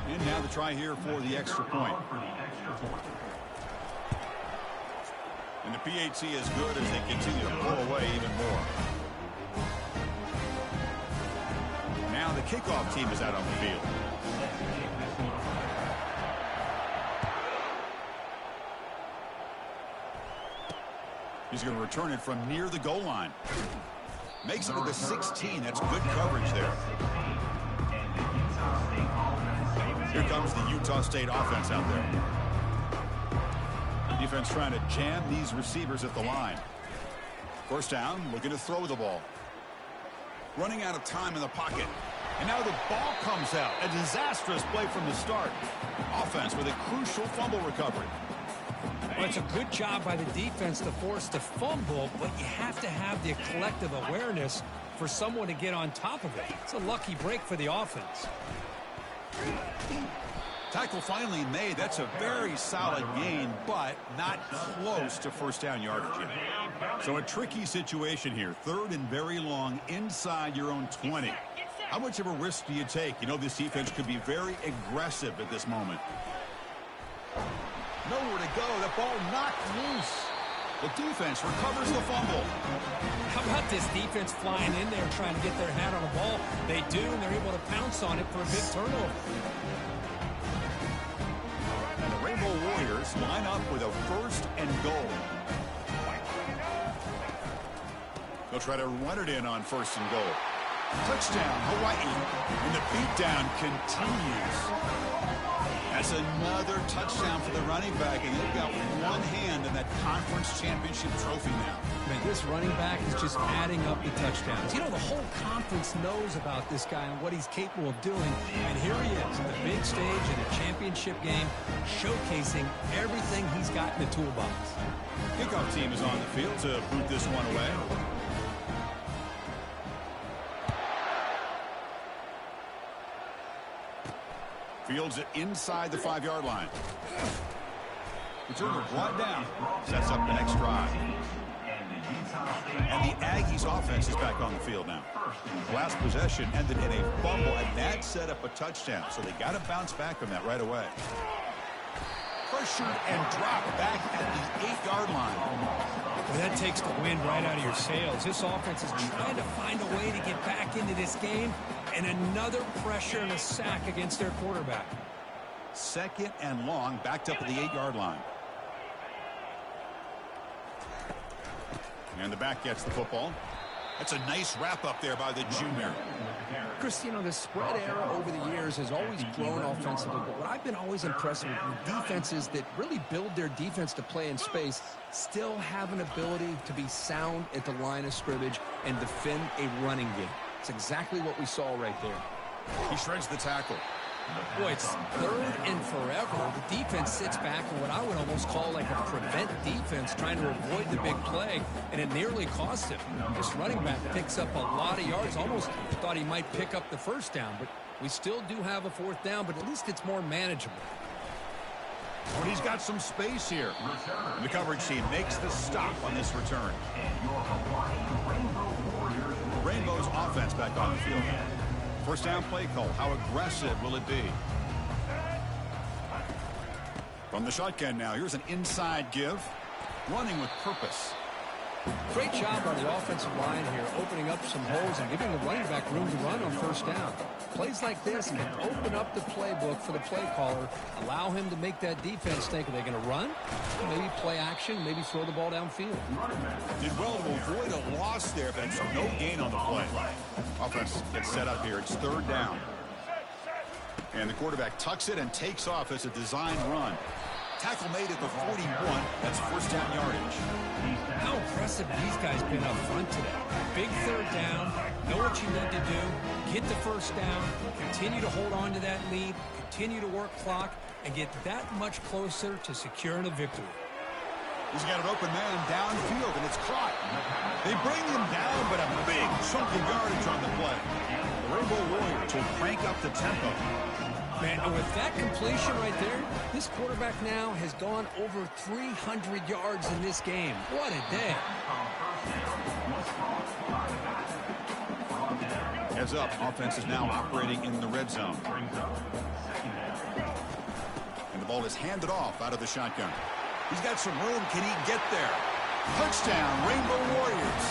And now the try here for the extra point. And the PAT is good as they continue to pull away even more. Now the kickoff team is out on the field. He's going to return it from near the goal line. Makes it to the 16. That's good coverage there. Here comes the Utah State offense out there. Defense trying to jam these receivers at the line. First down, looking to throw the ball. Running out of time in the pocket. And now the ball comes out. A disastrous play from the start. Offense with a crucial fumble recovery. Well, it's a good job by the defense to force the fumble, but you have to have the collective awareness for someone to get on top of it. It's a lucky break for the offense. Tackle finally made. That's a very solid gain, but not close to first down yardage yet. So a tricky situation here. 3rd and very long inside your own 20. How much of a risk do you take? You know, this defense could be very aggressive at this moment. Nowhere to go. The ball knocked loose. The defense recovers the fumble. How about this defense flying in there trying to get their hat on the ball? They do, and they're able to pounce on it for a big turnover. And the Rainbow Warriors line up with a 1st and goal. They'll try to run it in on 1st and goal. Touchdown, Hawaii. And the beatdown continues. That's another touchdown for the running back, and they've got one hand in that conference championship trophy now. Man, this running back is just adding up the touchdowns. You know, the whole conference knows about this guy and what he's capable of doing. And here he is, the big stage in a championship game, showcasing everything he's got in the toolbox. Kickoff team is on the field to boot this one away. Fields it inside the 5-yard line. Returner brought down. Sets up the next drive. And the Aggies offense is back on the field now. The last possession ended in a fumble, and that set up a touchdown. So they got to bounce back from that right away. Pressured and dropped back at the 8-yard line. Well, that takes the wind right out of your sails. This offense is trying to find a way to get back into this game, and another pressure and a sack against their quarterback. 2nd and long, backed up at the 8-yard line. And the back gets the football. That's a nice wrap up there by the junior. Chris, you know, the spread era over the years has always grown offensively, but what I've been always impressed with defenses that really build their defense to play in space still have an ability to be sound at the line of scrimmage and defend a running game. It's exactly what we saw right there. He shreds the tackle. Boy, it's 3rd and forever. The defense sits back in what I would almost call like a prevent defense, trying to avoid the big play, and it nearly cost him. This running back picks up a lot of yards. Almost thought he might pick up the 1st down, but we still do have a 4th down, but at least it's more manageable. But he's got some space here. The coverage team makes the stop on this return. Rainbow's offense back on the field. 1st down play call. How aggressive will it be? From the shotgun now, here's an inside give. Running with purpose. Great job on the offensive line here, opening up some holes and giving the running back room to run on 1st down. Plays like this can open up the playbook for the play caller, allow him to make that defense think, are they going to run? Maybe play action, maybe throw the ball downfield. Did well to avoid a loss there, but it's no gain on the play. Offense gets set up here. It's 3rd down. And the quarterback tucks it and takes off as a design run. Tackle made at the 41. That's 1st down yardage. How impressive these guys been up front today. Big 3rd down. Know what you need to do. Get the 1st down. Continue to hold on to that lead. Continue to work clock. And get that much closer to securing a victory. He's got an open man downfield, and it's caught. They bring him down, but a big chunk of yardage on the play. The Rainbow Warriors will crank up the tempo. Man, and with that completion right there, this quarterback now has gone over 300 yards in this game. What a day. Heads up, offense is now operating in the red zone. And the ball is handed off out of the shotgun. He's got some room. Can he get there? Touchdown, Rainbow Warriors.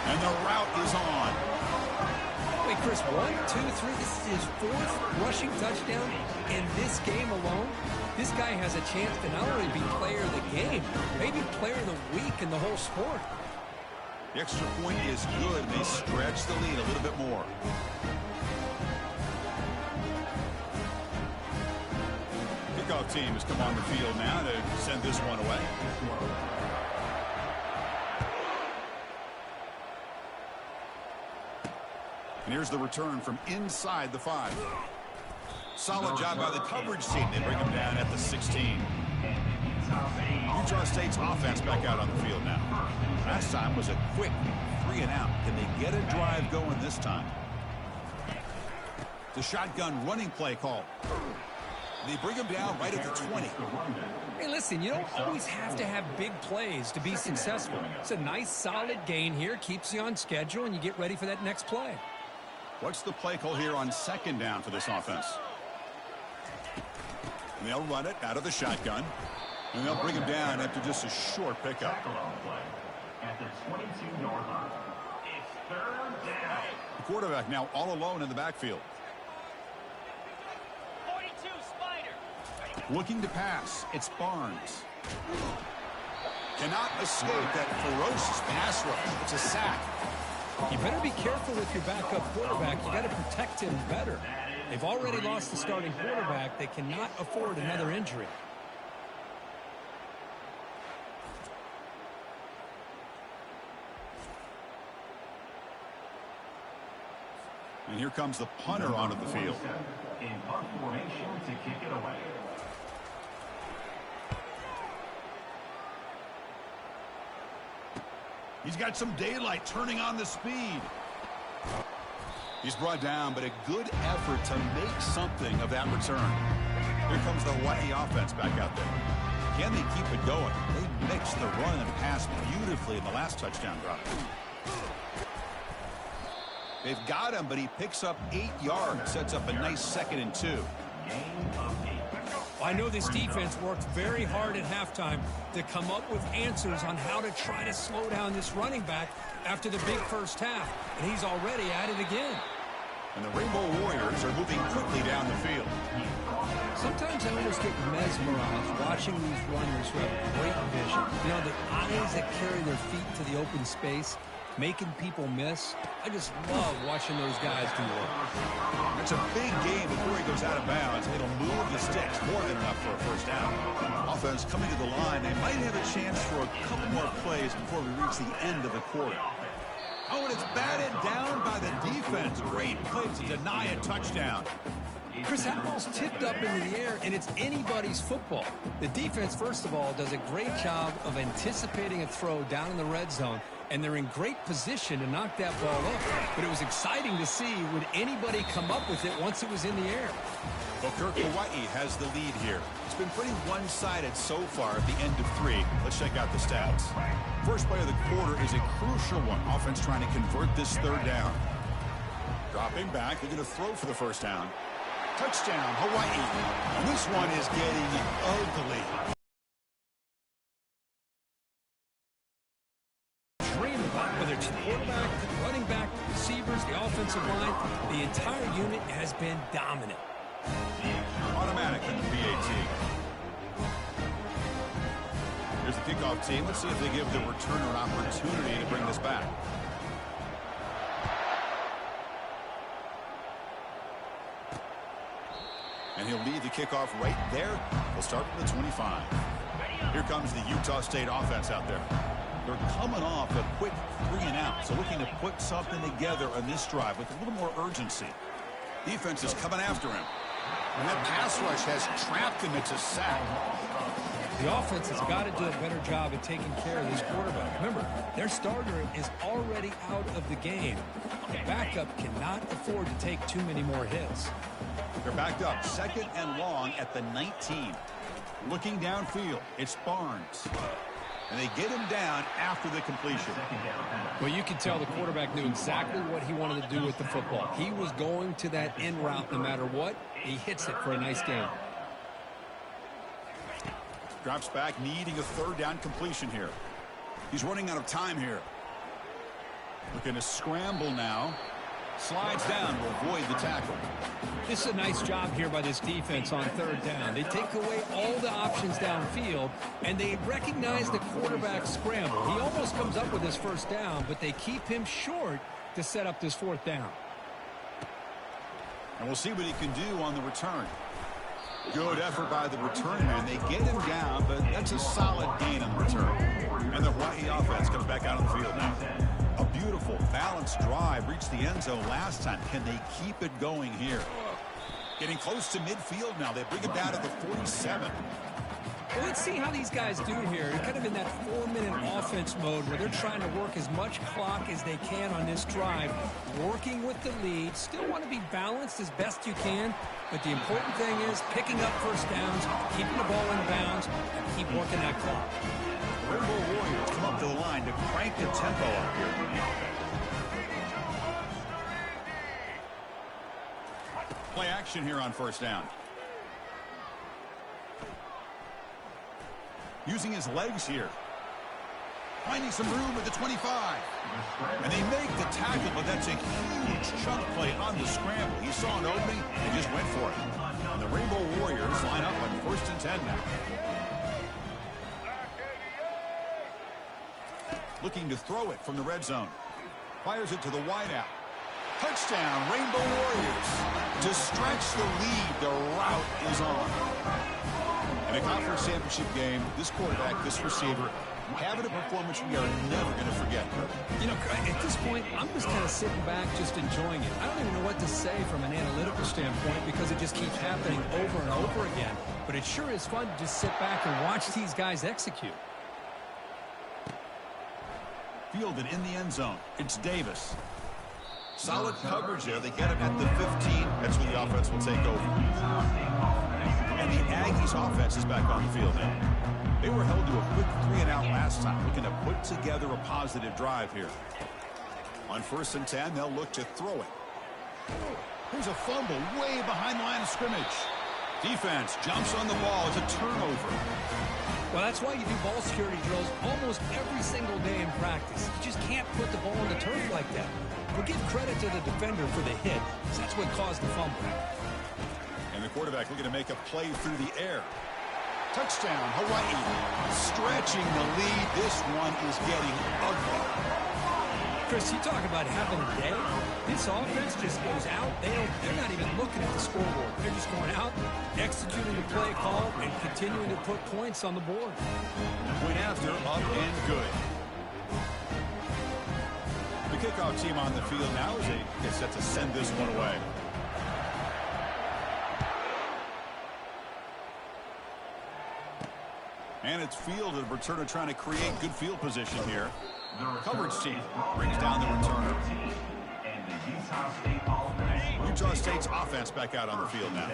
And the route is on. Wait, Chris, 1, 2, 3. This is his 4th rushing touchdown in this game alone. This guy has a chance to not only be player of the game, maybe player of the week in the whole sport. The extra point is good. They stretch the lead a little bit more. Kickoff team has come on the field now to send this one away. And here's the return from inside the 5. Solid job by the coverage team. They bring him down at the 16. Utah State's offense back out on the field now. Last time was a quick 3 and out. Can they get a drive going this time? The shotgun running play call. They bring him down right at the 20. Hey, listen, you don't always have to have big plays to be successful. It's a nice, solid gain here. Keeps you on schedule, and you get ready for that next play. What's the play call here on 2nd down for this offense? And they'll run it out of the shotgun. And they'll bring him down after just a short pickup. At the 22-yard line. It's 3rd down. The quarterback now all alone in the backfield. 42, Spider. Looking to pass. It's Barnes. Cannot escape that ferocious pass rush. It's a sack. You better be careful with your backup quarterback. You got to protect him better. They've already lost the starting quarterback. They cannot afford another injury. And here comes the punter onto the field. In punt formation to kick it away. He's got some daylight turning on the speed. He's brought down, but a good effort to make something of that return. Here comes the Hawaii offense back out there. Can they keep it going? They mixed the run and pass beautifully in the last touchdown drive. They've got him, but he picks up 8 yards, sets up a nice 2nd and 2. I know this defense worked very hard at halftime to come up with answers on how to try to slow down this running back after the big first half, and he's already at it again. And the Rainbow Warriors are moving quickly down the field. Sometimes I almost get mesmerized watching these runners who have great vision. You know, the eyes that carry their feet to the open space, making people miss. I just love watching those guys do work. It's a big game before he goes out of bounds. It'll move the sticks more than enough for a first down. Offense coming to the line. They might have a chance for a couple more plays before we reach the end of the quarter. Oh, and it's batted down by the defense. Great play to deny a touchdown. Chris, that ball's tipped up into the air, and it's anybody's football. The defense, first of all, does a great job of anticipating a throw down in the red zone, and they're in great position to knock that ball up. But it was exciting to see, would anybody come up with it once it was in the air? Booker Hawaii has the lead here. It's been pretty one-sided so far at the end of 3. Let's check out the stats. First play of the quarter is a crucial one. Offense trying to convert this 3rd down. Dropping back, they're going to throw for the first down. Touchdown, Hawaii. And this one is getting ugly. Dream about whether it's the quarterback, the running back, the receivers, the offensive line, the entire unit has been dominant. Automatic in the PAT. Here's the kickoff team. Let's see if they give the returner an opportunity to bring this back. And he'll lead the kickoff right there. We'll start from the 25. Here comes the Utah State offense out there. They're coming off a quick 3 and out, so looking to put something together on this drive with a little more urgency. Defense is coming after him. And that pass rush has trapped him. It's a sack. The offense has got to do a better job at taking care of this quarterback. Remember, their starter is already out of the game. The backup cannot afford to take too many more hits. They're backed up, 2nd and long at the 19. Looking downfield, it's Barnes. And they get him down after the completion. Well, you can tell the quarterback knew exactly what he wanted to do with the football. He was going to that end route no matter what. He hits it for a nice gain. Drops back, needing a 3rd down completion here. He's running out of time here. Looking to scramble now. Slides down to avoid the tackle. This is a nice job here by this defense on 3rd down. They take away all the options downfield, and they recognize the quarterback scramble. He almost comes up with his 1st down, but they keep him short to set up this 4th down. And we'll see what he can do on the return. Good effort by the return man. They get him down, but that's a solid gain on the return. And the Hawaii offense comes back out on the field now. A beautiful, balanced drive reached the end zone last time. Can they keep it going here? Getting close to midfield now. They bring it down to the 47. Well, let's see how these guys do here. They're kind of in that 4-minute offense mode where they're trying to work as much clock as they can on this drive, working with the lead. Still want to be balanced as best you can, but the important thing is picking up 1st downs, keeping the ball in bounds, and keep working that clock. Rainbow Warriors come up to the line to crank the tempo up here. Play action here on 1st down. Using his legs here. Finding some room at the 25. And they make the tackle, but that's a huge chunk play on the scramble. He saw an opening and just went for it. And the Rainbow Warriors line up on 1st and 10 now. Looking to throw it from the red zone. Fires it to the wideout. Touchdown, Rainbow Warriors. To stretch the lead, the route is on. In a conference championship game, this quarterback, this receiver, having a performance we are never going to forget. You know, at this point, I'm just kind of sitting back, just enjoying it. I don't even know what to say from an analytical standpoint because it just keeps happening over and over again. But it sure is fun to just sit back and watch these guys execute. Fielded in the end zone. It's Davis. Solid coverage there. They get him at the 15. That's when the offense will take over. And the Aggies offense is back on the field now. They were held to a quick 3-and-out last time, looking to put together a positive drive here. On 1st and 10, they'll look to throw it. Here's a fumble way behind the line of scrimmage. Defense jumps on the ball. It's a turnover. Well, that's why you do ball security drills almost every single day in practice. You just can't put the ball on the turf like that. But give credit to the defender for the hit, because that's what caused the fumble. And the quarterback looking to make a play through the air. Touchdown, Hawaii. Stretching the lead. This one is getting ugly. Chris, you talk about having a day. This offense just goes out. They're not even looking at the scoreboard. They're just going out, executing the play call, and continuing to put points on the board. Point after, up and good. The kickoff team on the field now as they get set to send this one away. And it's fielded. Returner trying to create good field position here. Coverage team brings down the returner. Utah State's offense back out on the field now.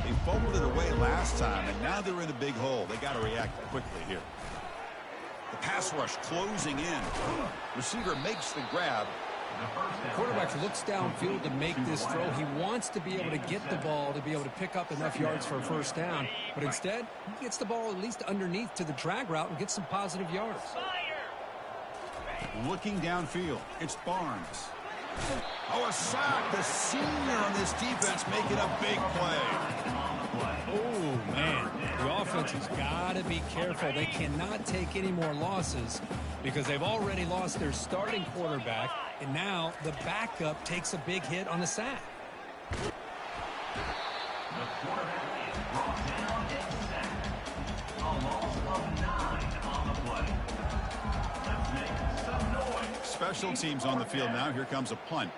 They fumbled it away last time, and now they're in a big hole. They got to react quickly here. The pass rush closing in. Receiver makes the grab. The quarterback looks downfield to make this throw. He wants to be able to get the ball to be able to pick up enough yards for a first down. But instead, he gets the ball at least underneath to the drag route and gets some positive yards. Looking downfield, it's Barnes. Oh, a sack. The senior on this defense making a big play. Oh, man. The offense has got to be careful. They cannot take any more losses because they've already lost their starting quarterback, and now the backup takes a big hit on the sack. The quarterback is brought down and sacked. A loss of 9 on the play. Let's make some noise. Special teams on the field now. Here comes a punt.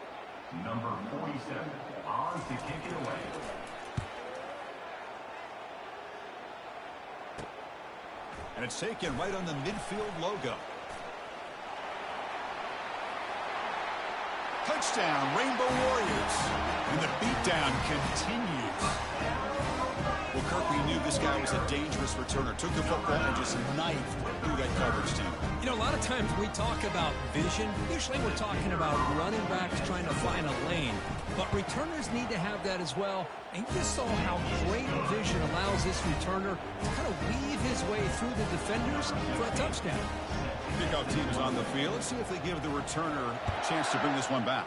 Number 47 on to kick it away. And it's taken right on the midfield logo. Touchdown, Rainbow Warriors. And the beatdown continues. Well, Kirk, we knew this guy was a dangerous returner. Took the football and just knifed through that coverage team. You know, a lot of times we talk about vision. Usually we're talking about running backs trying to find a lane. But returners need to have that as well. And you just saw how great vision allows this returner to kind of weave his way through the defenders for a touchdown. Kickoff team is on the field. Let's see if they give the returner a chance to bring this one back.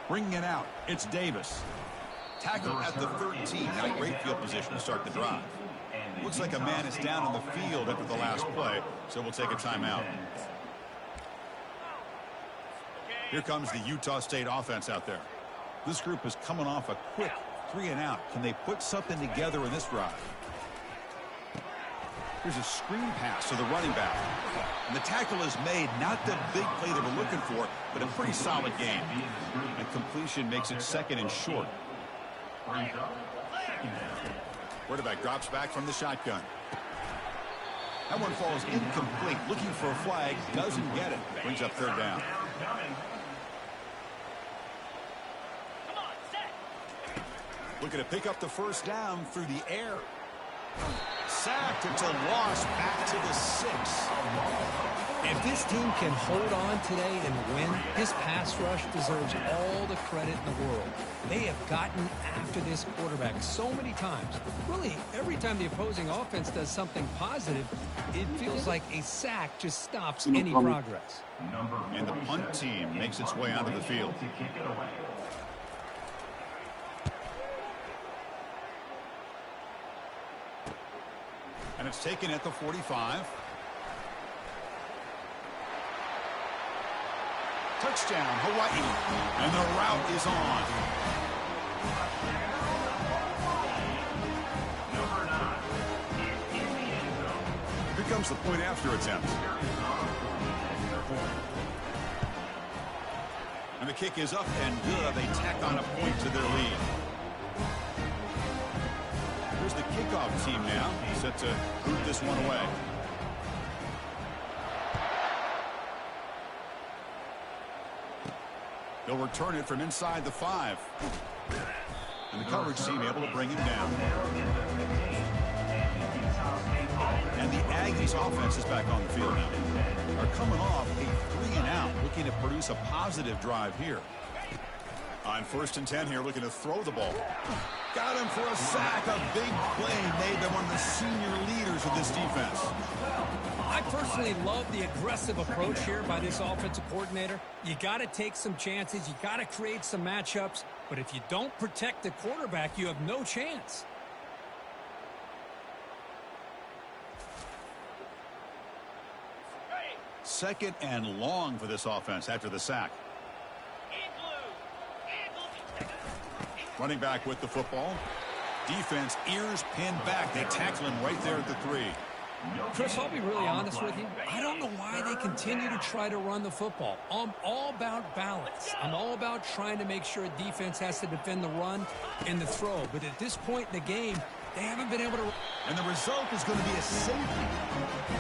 Bringing it out, it's Davis. Tackle at the 13. Now great field position to start the drive. Looks like a man is down on the field after the last play, so we'll take a timeout. Here comes the Utah State offense out there. This group is coming off a quick 3-and-out. Can they put something together in this drive? Here's a screen pass to the running back. And the tackle is made. Not the big play they were looking for, but a pretty solid game. And completion makes it 2nd and short. Quarterback drops back from the shotgun. That one falls incomplete. Looking for a flag. Doesn't get it. Brings up 3rd down. Looking to pick up the first down through the air. Sacked until lost back to the 6. If this team can hold on today and win, this pass rush deserves all the credit in the world. They have gotten after this quarterback so many times. Really, every time the opposing offense does something positive, it feels like a sack just stops any progress. And the punt team makes its way onto the field. And it's taken at the 45. Touchdown, Hawaii. And the route is on. Here comes the point after attempt. And the kick is up and good. They tack on a point to their lead. Here's the kickoff team now, set to boot this one away. They'll return it from inside the 5. And the coverage team able to bring him down. And the Aggies offense is back on the field now. Are coming off a 3-and-out, looking to produce a positive drive here. On 1st and 10 here, looking to throw the ball. Got him for a sack. A big play made by one of the senior leaders of this defense. I personally love the aggressive approach here by this offensive coordinator. You got to take some chances. You got to create some matchups. But if you don't protect the quarterback, you have no chance. Second and long for this offense after the sack. Running back with the football. Defense, ears pinned back. They tackle him right there at the 3. Chris, I'll be really honest with you. I don't know why they continue to try to run the football. I'm all about balance. I'm all about trying to make sure a defense has to defend the run and the throw. But at this point in the game, they haven't been able to... And the result is going to be a safety.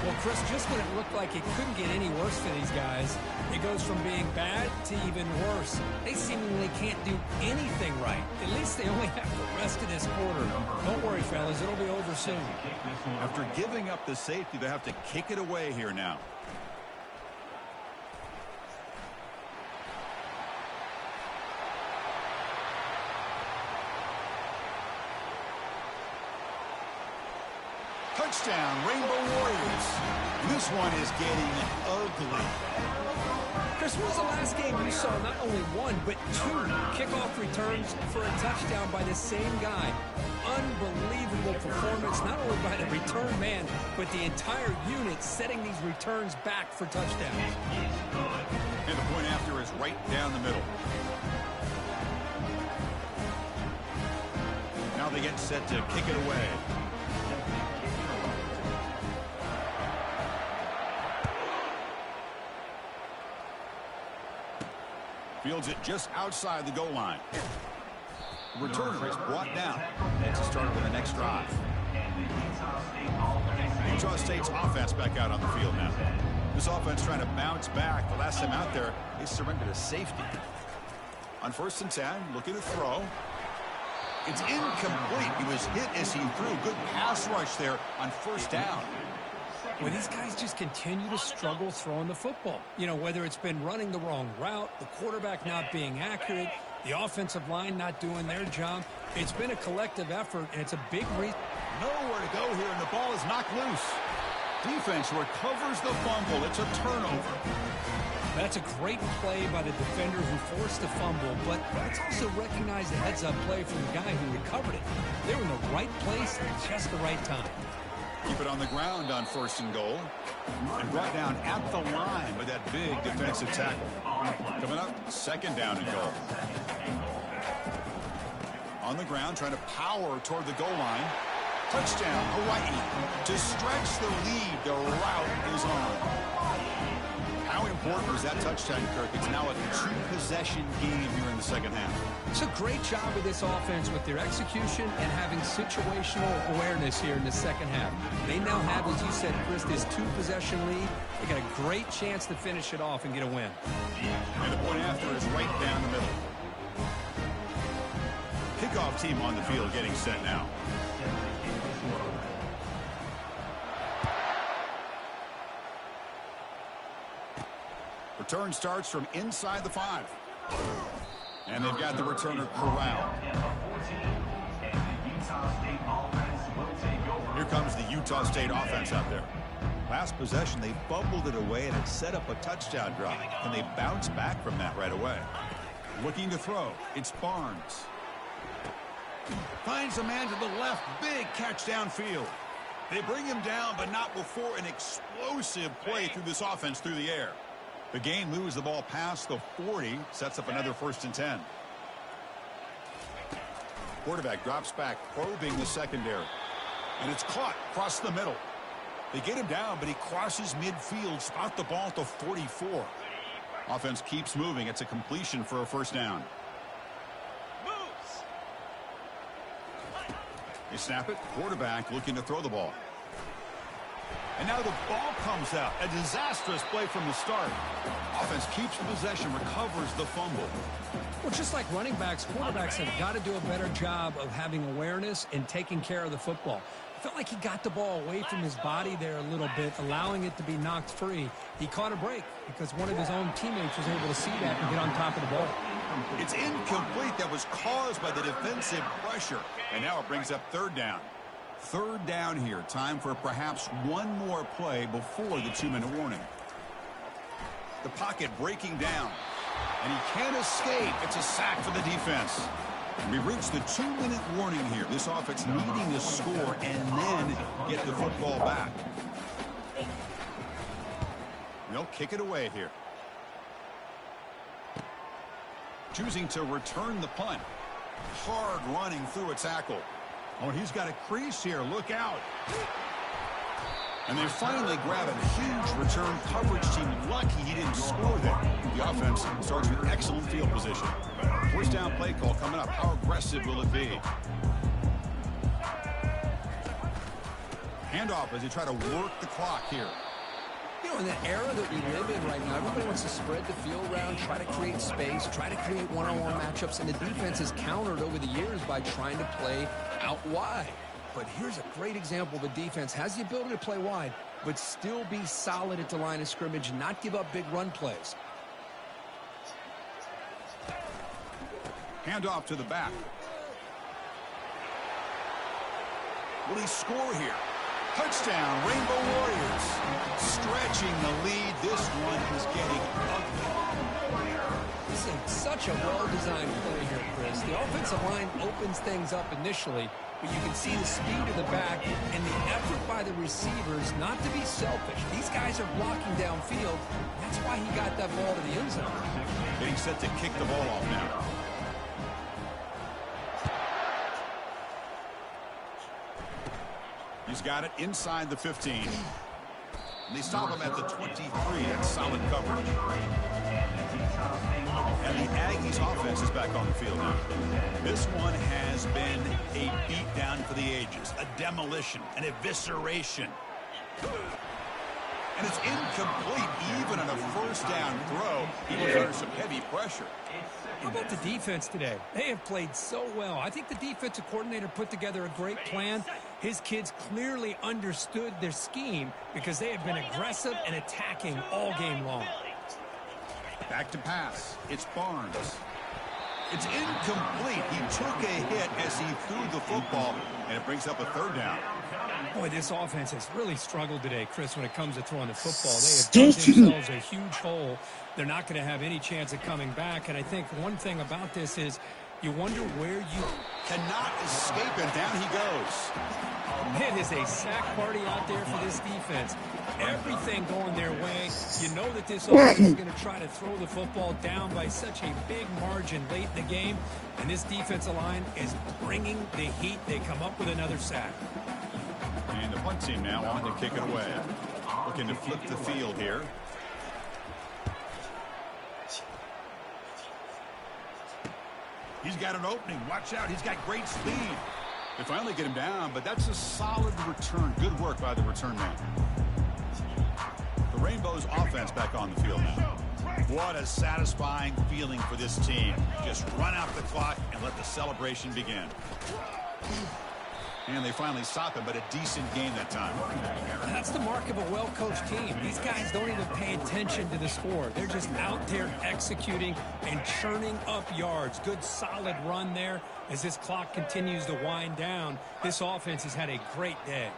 Well, Chris, just when it looked like it couldn't get any worse for these guys, it goes from being bad to even worse. They seemingly can't do anything right. At least they only have the rest of this quarter. Don't worry, fellas. It'll be over soon. After giving up the safety, they have to kick it away here now. Touchdown, Rainbow Warriors. This one is getting ugly. Chris, when was the last game you saw not only one, but 2 kickoff returns for a touchdown by the same guy? Unbelievable performance, not only by the return man, but the entire unit setting these returns back for touchdowns. And the point after is right down the middle. Now they get set to kick it away. Fields it just outside the goal line. The returner is brought down. It's a start for the next drive. Utah State's offense back out on the field now. This offense trying to bounce back. The last time out there, they surrendered a safety. On 1st and 10, looking to throw. It's incomplete. He was hit as he threw. Good pass rush there on 1st down. Well, these guys just continue to struggle throwing the football. You know, whether it's been running the wrong route, the quarterback not being accurate, the offensive line not doing their job. It's been a collective effort, and it's a big reason. Nowhere to go here, and the ball is knocked loose. Defense recovers the fumble. It's a turnover. That's a great play by the defender who forced the fumble, but let's also recognize the heads-up play from the guy who recovered it. They were in the right place at just the right time. Keep it on the ground on 1st and goal. And brought down at the line with that big defensive tackle. Coming up, 2nd down and goal. On the ground, trying to power toward the goal line. Touchdown, Hawaii. To stretch the lead, the route is on. How important was that touchdown, Kirk? It's now a 2-possession game here in the 2nd half. It's a great job with this offense with their execution and having situational awareness here in the 2nd half. They now have, as you said, Chris, this 2-possession lead. They got a great chance to finish it off and get a win. And the point after is right down the middle. Kickoff team on the field getting set now. Return starts from inside the 5. And they've got the returner corralled. Here comes the Utah State offense out there. Last possession, they fumbled it away, and it set up a touchdown drive. And they bounce back from that right away. Looking to throw. It's Barnes. Finds a man to the left. Big catch downfield. They bring him down, but not before an explosive play through this offense through the air. The game moves the ball past the 40, sets up another 1st and 10. Quarterback drops back, probing the secondary. And it's caught across the middle. They get him down, but he crosses midfield, spot the ball at the 44. Offense keeps moving. It's a completion for a 1st down. Moves. They snap it. Quarterback looking to throw the ball. And now the ball comes out. A disastrous play from the start. Offense keeps possession, recovers the fumble. Well, just like running backs, quarterbacks have got to do a better job of having awareness and taking care of the football. I felt like he got the ball away from his body there a little bit, allowing it to be knocked free. He caught a break because one of his own teammates was able to see that and get on top of the ball. It's incomplete. That was caused by the defensive pressure. And now it brings up third down. Third down here. Time for perhaps one more play before the 2-minute warning. The pocket breaking down. And he can't escape. It's a sack for the defense. And we reach the 2-minute warning here. This offense needing to score and then get the football back. They'll kick it away here. Choosing to return the punt. Hard running through a tackle. Oh, he's got a crease here. Look out. And they finally grab a huge return coverage team. Lucky he didn't score there. The offense starts with excellent field position. First down play call coming up. How aggressive will it be? Handoff as they try to work the clock here. You know, in the era that we live in right now, everybody wants to spread the field around, try to create space, try to create one-on-one matchups, and the defense has countered over the years by trying to play out wide. But here's a great example. The defense has the ability to play wide, but still be solid at the line of scrimmage, not give up big run plays. Handoff to the back. Will he score here? Touchdown, Rainbow Warriors. Stretching the lead. This one is getting ugly. This is such a well-designed play here, Chris. The offensive line opens things up initially, but you can see the speed of the back and the effort by the receivers not to be selfish. These guys are blocking downfield. That's why he got that ball to the end zone. Getting set to kick the ball off now. He's got it inside the 15. And they stop him at the 23. That's solid coverage. And the Aggies offense is back on the field now. This one has been a beatdown for the ages. A demolition, an evisceration. And it's incomplete even on a first down throw. He was under some heavy pressure. How about the defense today? They have played so well. I think the defensive coordinator put together a great plan. His kids clearly understood their scheme because they have been aggressive and attacking all game long. Back to pass. It's Barnes. It's incomplete. He took a hit as he threw the football, and it brings up a third down. Boy, this offense has really struggled today, Chris, when it comes to throwing the football. They have dug themselves a huge hole. They're not going to have any chance of coming back. And I think one thing about this is you wonder where you cannot escape, and down he goes. It is a sack party out there for this defense. Everything going their way. You know that this offense is going to try to throw the football down by such a big margin late in the game. And this defensive line is bringing the heat. They come up with another sack. And the punt team now on to kick it away. Looking to flip the field here. He's got an opening. Watch out. He's got great speed. They finally get him down, but that's a solid return. Good work by the return man. The Rainbows offense back on the field now. What a satisfying feeling for this team. Just run out the clock and let the celebration begin. And they finally stop him, but a decent game that time. That's the mark of a well-coached team. These guys don't even pay attention to the score. They're just out there executing and churning up yards. Good, solid run there. As this clock continues to wind down, this offense has had a great day.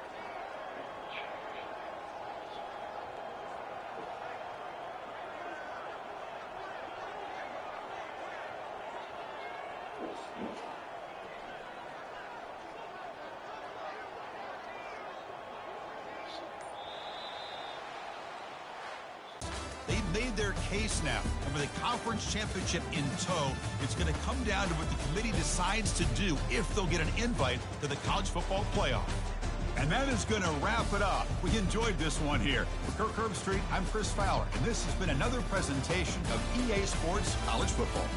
Made their case now, and with the conference championship in tow, it's going to come down to what the committee decides to do if they'll get an invite to the college football playoff. And that is going to wrap it up. We enjoyed this one here. For Kirk Herbstreit, I'm Chris Fowler, and this has been another presentation of EA Sports College Football.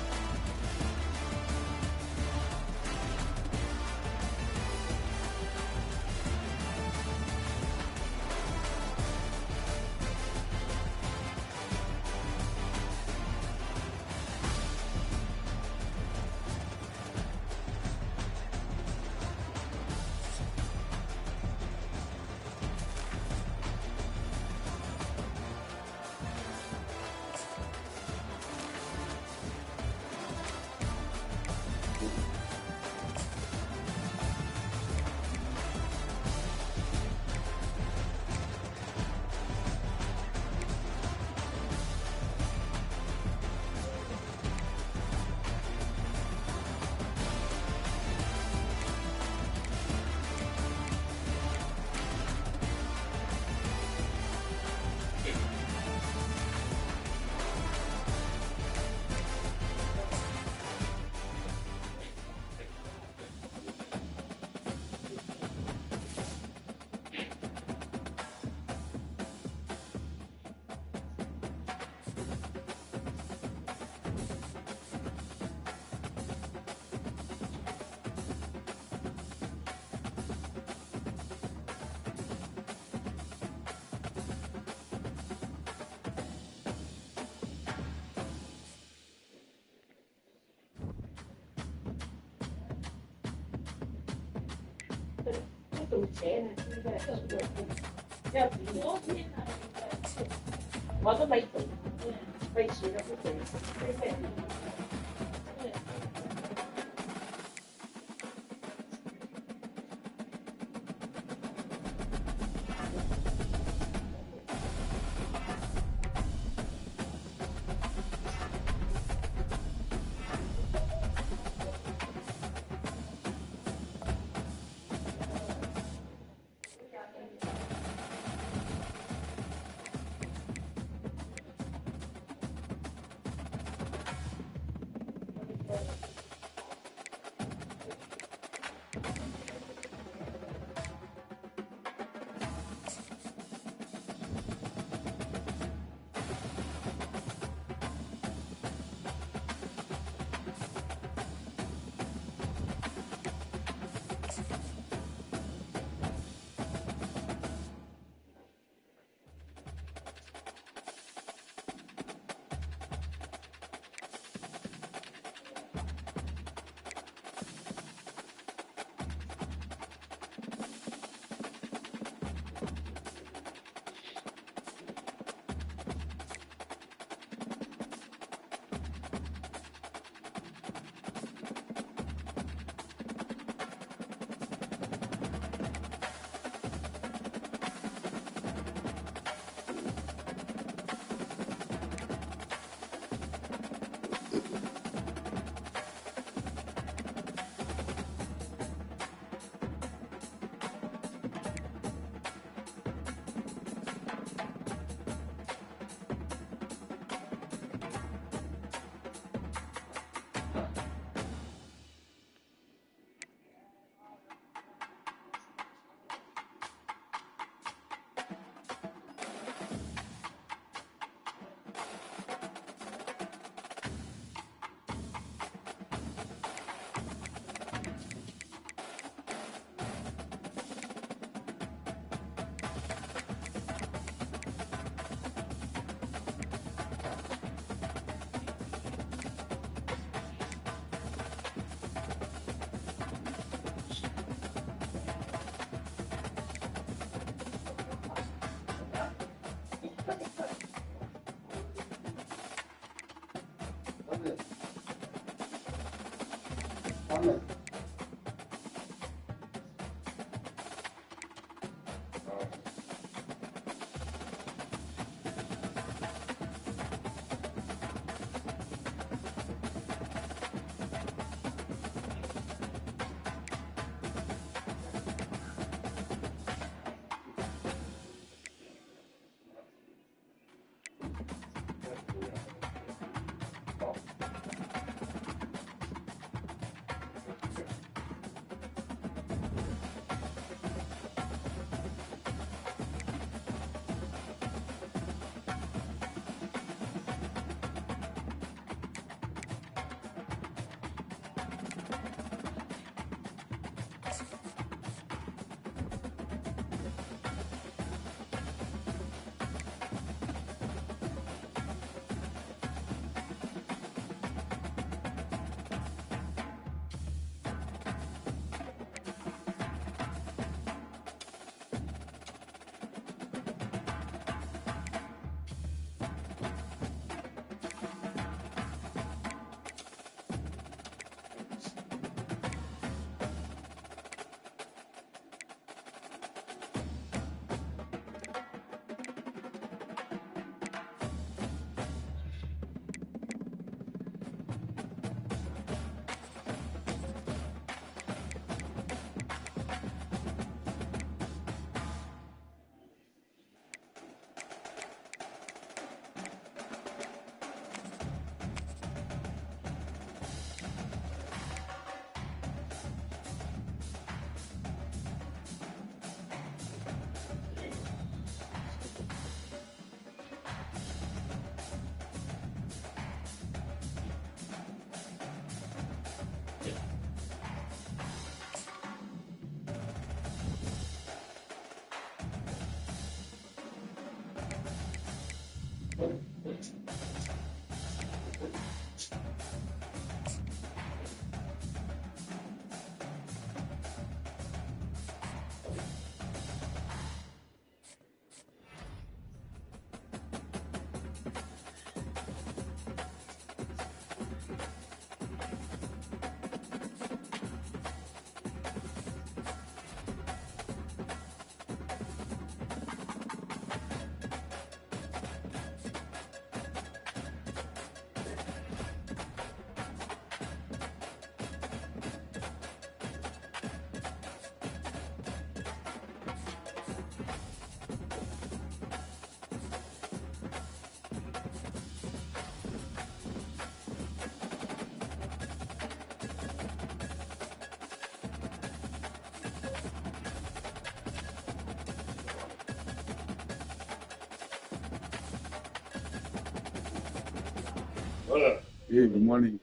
Hey, good morning.